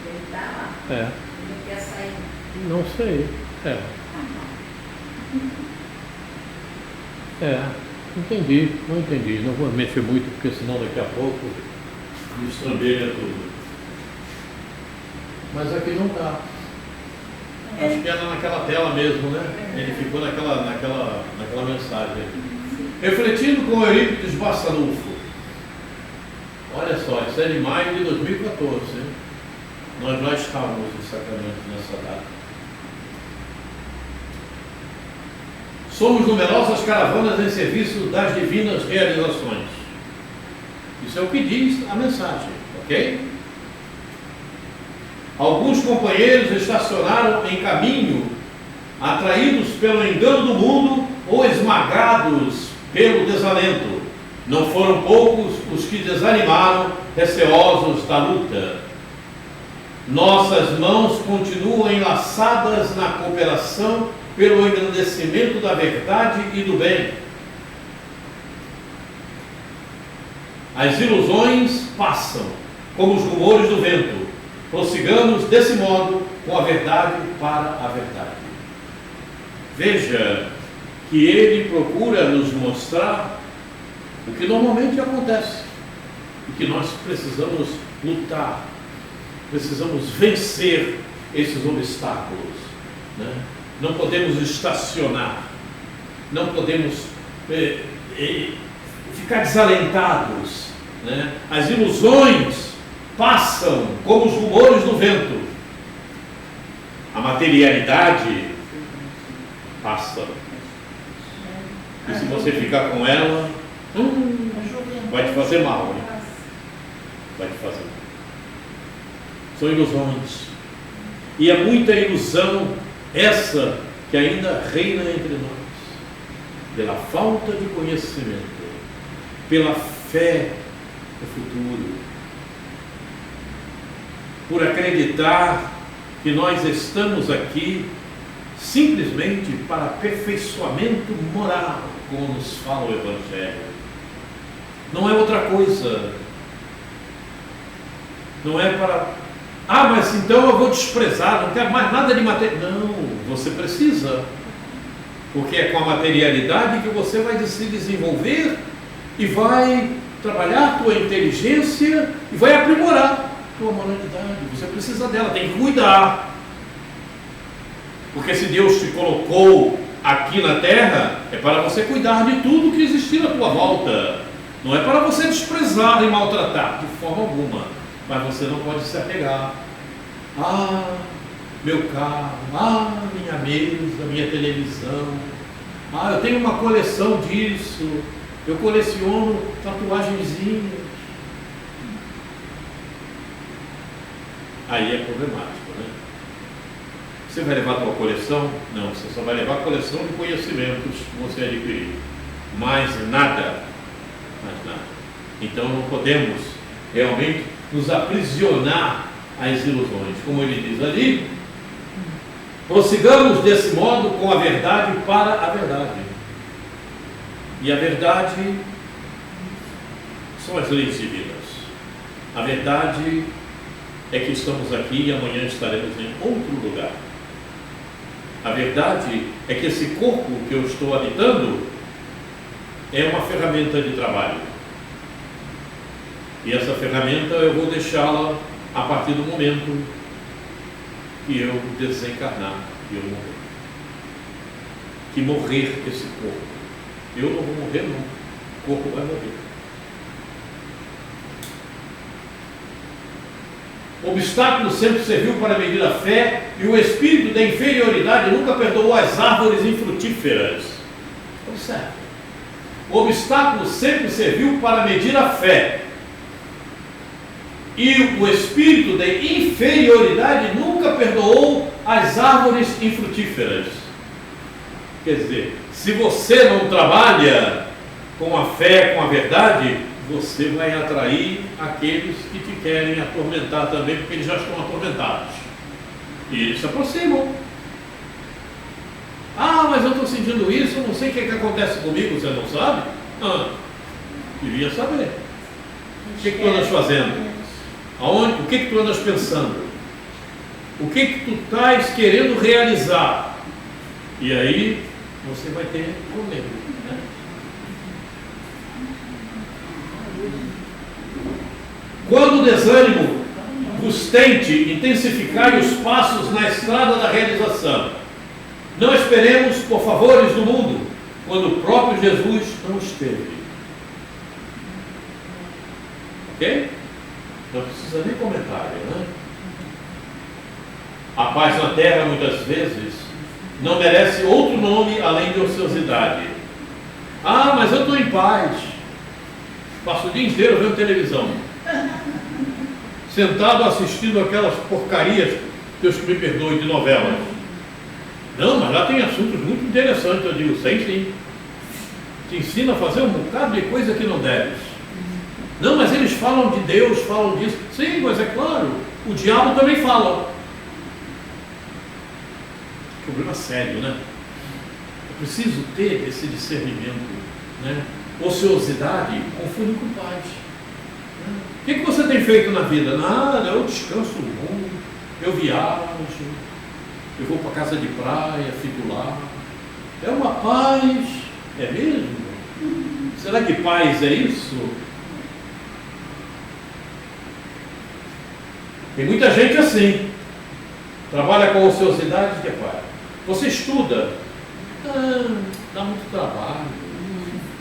Ele está lá, É, ele quer sair. não sei. Entendi, não entendi. Não vou mexer muito, porque senão daqui a pouco me estrambelha tudo. Mas aqui não está. Acho que era naquela tela mesmo, né? Ele ficou naquela mensagem. Refletindo com Eurípides Barçanufo. Olha só, isso é de maio de 2014. Hein? Nós já estávamos em Sacramento nessa data. Somos numerosas caravanas em serviço das divinas realizações. Isso é o que diz a mensagem, ok? Alguns companheiros estacionaram em caminho, atraídos pelo engano do mundo ou esmagados pelo desalento. Não foram poucos os que desanimaram, receosos da luta. Nossas mãos continuam enlaçadas na cooperação pelo engrandecimento da verdade e do bem. As ilusões passam, como os rumores do vento. Prossigamos desse modo com a verdade para a verdade. Veja que ele procura nos mostrar o que normalmente acontece e que nós precisamos lutar, precisamos vencer esses obstáculos, né? Não podemos estacionar, não podemos ficar desalentados, né? As ilusões passam como os rumores do vento, a materialidade passa, e se você ficar com ela, vai te fazer mal, hein? Vai te fazer mal. São ilusões, e é muita ilusão essa que ainda reina entre nós, pela falta de conhecimento, pela fé no futuro, por acreditar que nós estamos aqui simplesmente para aperfeiçoamento moral, como nos fala o Evangelho. Não é outra coisa. Não é para... mas então eu vou desprezar, não quero mais nada de matéria. Não, você precisa. Porque é com a materialidade que você vai se desenvolver e vai trabalhar a tua inteligência e vai aprimorar a tua moralidade. Você precisa dela, tem que cuidar. Porque se Deus te colocou aqui na terra, é para você cuidar de tudo que existir à tua volta. Não é para você desprezar e maltratar, de forma alguma. Mas você não pode se apegar. Meu carro, minha mesa, minha televisão. Eu tenho uma coleção disso. Eu coleciono tatuagenzinhas. Aí é problemático, né? Você vai levar a tua coleção? Não, você só vai levar a coleção de conhecimentos que você adquiriu. Mais nada. Então não podemos realmente nos aprisionar às ilusões. Como ele diz ali, prossigamos desse modo com a verdade para a verdade. E a verdade são as leis divinas. A verdade é que estamos aqui e amanhã estaremos em outro lugar. A verdade é que esse corpo que eu estou habitando é uma ferramenta de trabalho. E essa ferramenta eu vou deixá-la a partir do momento que eu desencarnar, que eu morrer. Que morrer esse corpo. Eu não vou morrer, não. O corpo vai morrer. O obstáculo sempre serviu para medir a fé e o espírito da inferioridade nunca perdoou as árvores infrutíferas. Observe. O obstáculo sempre serviu para medir a fé e o espírito da inferioridade nunca perdoou as árvores infrutíferas. Quer dizer, se você não trabalha com a fé, com a verdade, você vai atrair aqueles que te querem atormentar também, porque eles já estão atormentados. E eles se aproximam. Mas eu estou sentindo isso, eu não sei o que acontece comigo, você não sabe? Devia saber. O que tu andas fazendo? O que tu andas pensando? O que tu estás querendo realizar? E aí você vai ter problema, né? Quando o desânimo vos sustente, intensificai os passos na estrada da realização. Não esperemos por favores do mundo, quando o próprio Jesus não esteve. Ok? Não precisa nem comentário, né? A paz na terra, muitas vezes, não merece outro nome além de ociosidade. Ah, mas eu estou em paz. Passo o dia inteiro vendo televisão, sentado assistindo aquelas porcarias, Deus que me perdoe, de novelas. Não, mas lá tem assuntos muito interessantes. Eu digo, sim. Te ensina a fazer um bocado de coisa que não deves. Não, mas eles falam de Deus, falam disso. Sim, mas é claro, o diabo também fala. Problema sério, né? Eu preciso ter esse discernimento, né? Ociosidade confunde com paz. O que você tem feito na vida? Nada, eu descanso longo, eu viajo, eu vou para casa de praia, fico lá. É uma paz, é mesmo? Será que paz é isso? Tem muita gente assim, trabalha com ociosidade que é paz. Você estuda, dá muito trabalho.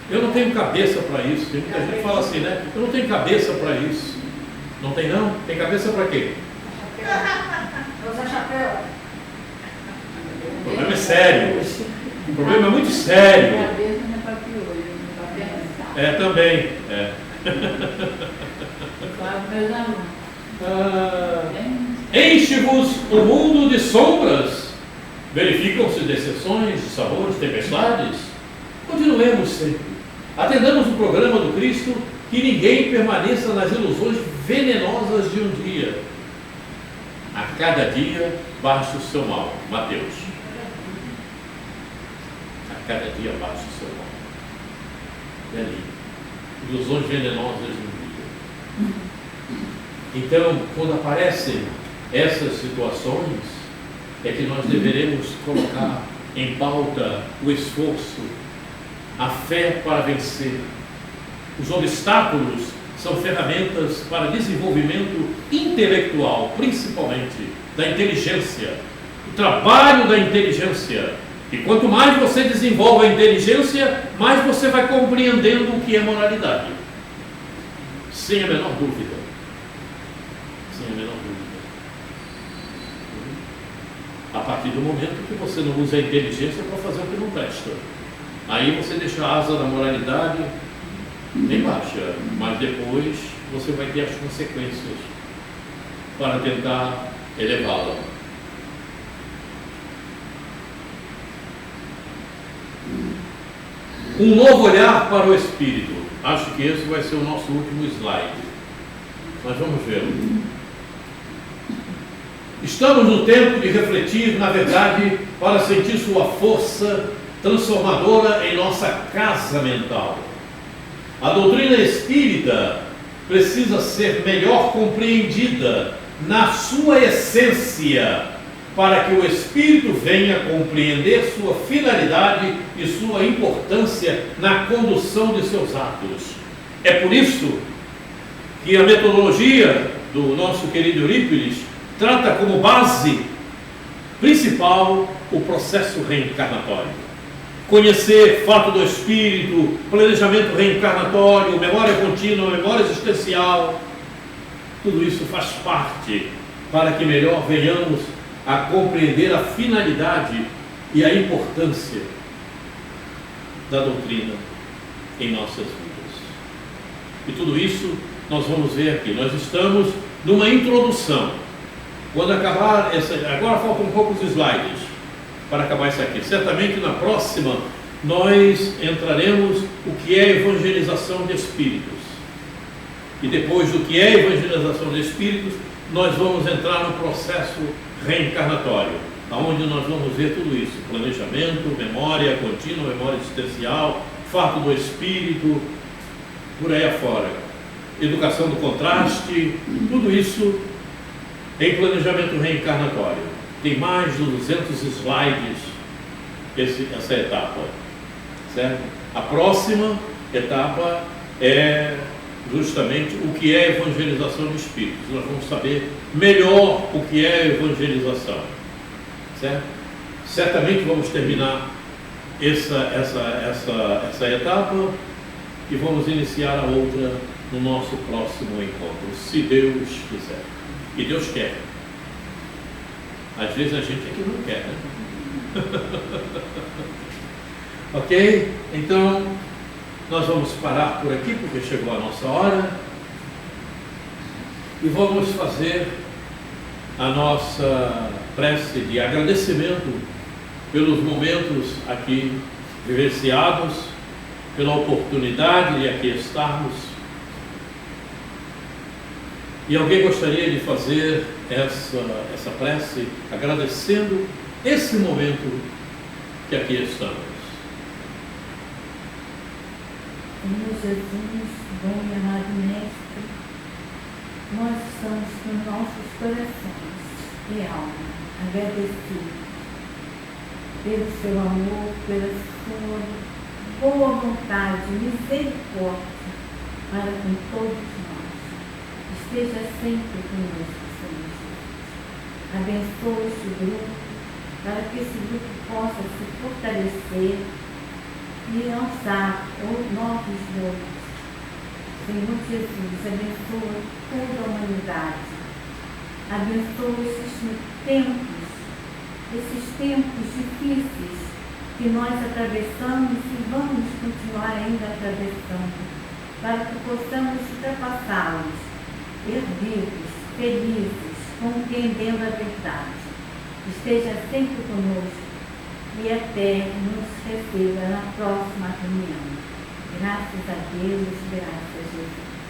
Eu não tenho cabeça para isso. Tem muita gente que fala assim, né? Eu não tenho cabeça para isso. Não tem não? Tem cabeça para quê? Usa chapéu. O problema é sério. O problema é muito sério. Cabeça não é para piolho, não é para pensar. Também. Fala com meus alunos. Enche-vos o mundo de sombras. Verificam-se decepções, sabores, tempestades. Continuemos sempre. Atendamos o programa do Cristo, que ninguém permaneça nas ilusões venenosas de um dia. A cada dia baixa o seu mal. Mateus. A cada dia baixa o seu mal. É ali. Ilusões venenosas de um dia. Então, quando aparecem essas situações, é que nós deveremos colocar em pauta o esforço, a fé para vencer. Os obstáculos são ferramentas para desenvolvimento intelectual, principalmente da inteligência, o trabalho da inteligência. E quanto mais você desenvolve a inteligência, mais você vai compreendendo o que é moralidade. Sem a menor dúvida. Sem a menor dúvida. A partir do momento que você não usa a inteligência para fazer o que não presta. Aí você deixa a asa da moralidade bem baixa, mas depois você vai ter as consequências para tentar elevá-la. Um novo olhar para o Espírito. Acho que esse vai ser o nosso último slide. Mas vamos vê-lo. Estamos no tempo de refletir, na verdade, para sentir sua força transformadora em nossa casa mental. A doutrina espírita precisa ser melhor compreendida na sua essência, para que o espírito venha compreender sua finalidade e sua importância na condução de seus atos. É por isso que a metodologia do nosso querido Eurípides trata como base principal o processo reencarnatório. Conhecer fato do espírito, planejamento reencarnatório, memória contínua, memória existencial, tudo isso faz parte para que melhor venhamos a compreender a finalidade e a importância da doutrina em nossas vidas. E tudo isso nós vamos ver aqui. Nós estamos numa introdução. Quando acabar essa, agora faltam poucos slides para acabar isso aqui. Certamente na próxima nós entraremos o que é evangelização de espíritos. E depois do que é evangelização de espíritos, nós vamos entrar no processo reencarnatório, onde nós vamos ver tudo isso: planejamento, memória contínua, memória existencial, fato do espírito, por aí afora, educação do contraste, tudo isso em planejamento reencarnatório. Tem mais de 200 slides essa etapa, certo? A próxima etapa é justamente o que é evangelização de espíritos. Nós vamos saber melhor o que é evangelização, certo? Certamente vamos terminar essa etapa e vamos iniciar a outra no nosso próximo encontro, se Deus quiser. E Deus quer. Às vezes a gente é que não quer, né? Ok? Então, nós vamos parar por aqui, porque chegou a nossa hora. E vamos fazer a nossa prece de agradecimento pelos momentos aqui vivenciados, pela oportunidade de aqui estarmos. E alguém gostaria de fazer essa prece agradecendo esse momento que aqui estamos? Senhor Jesus, bom e amado Mestre, nós estamos com nossos corações e alma agradecidos pelo seu amor, pela sua boa vontade, misericórdia para com todos nós. Esteja sempre conosco, Senhor Jesus. Abençoe este grupo, para que esse grupo possa se fortalecer e lançar novos voos. Senhor Jesus, abençoa toda a humanidade. Abençoa esses tempos difíceis que nós atravessamos e vamos continuar ainda atravessando, para que possamos ultrapassá-los, erguidos, felizes, compreendendo a verdade. Esteja sempre conosco e até nos receba na próxima reunião. Graças a Deus, graças a Jesus.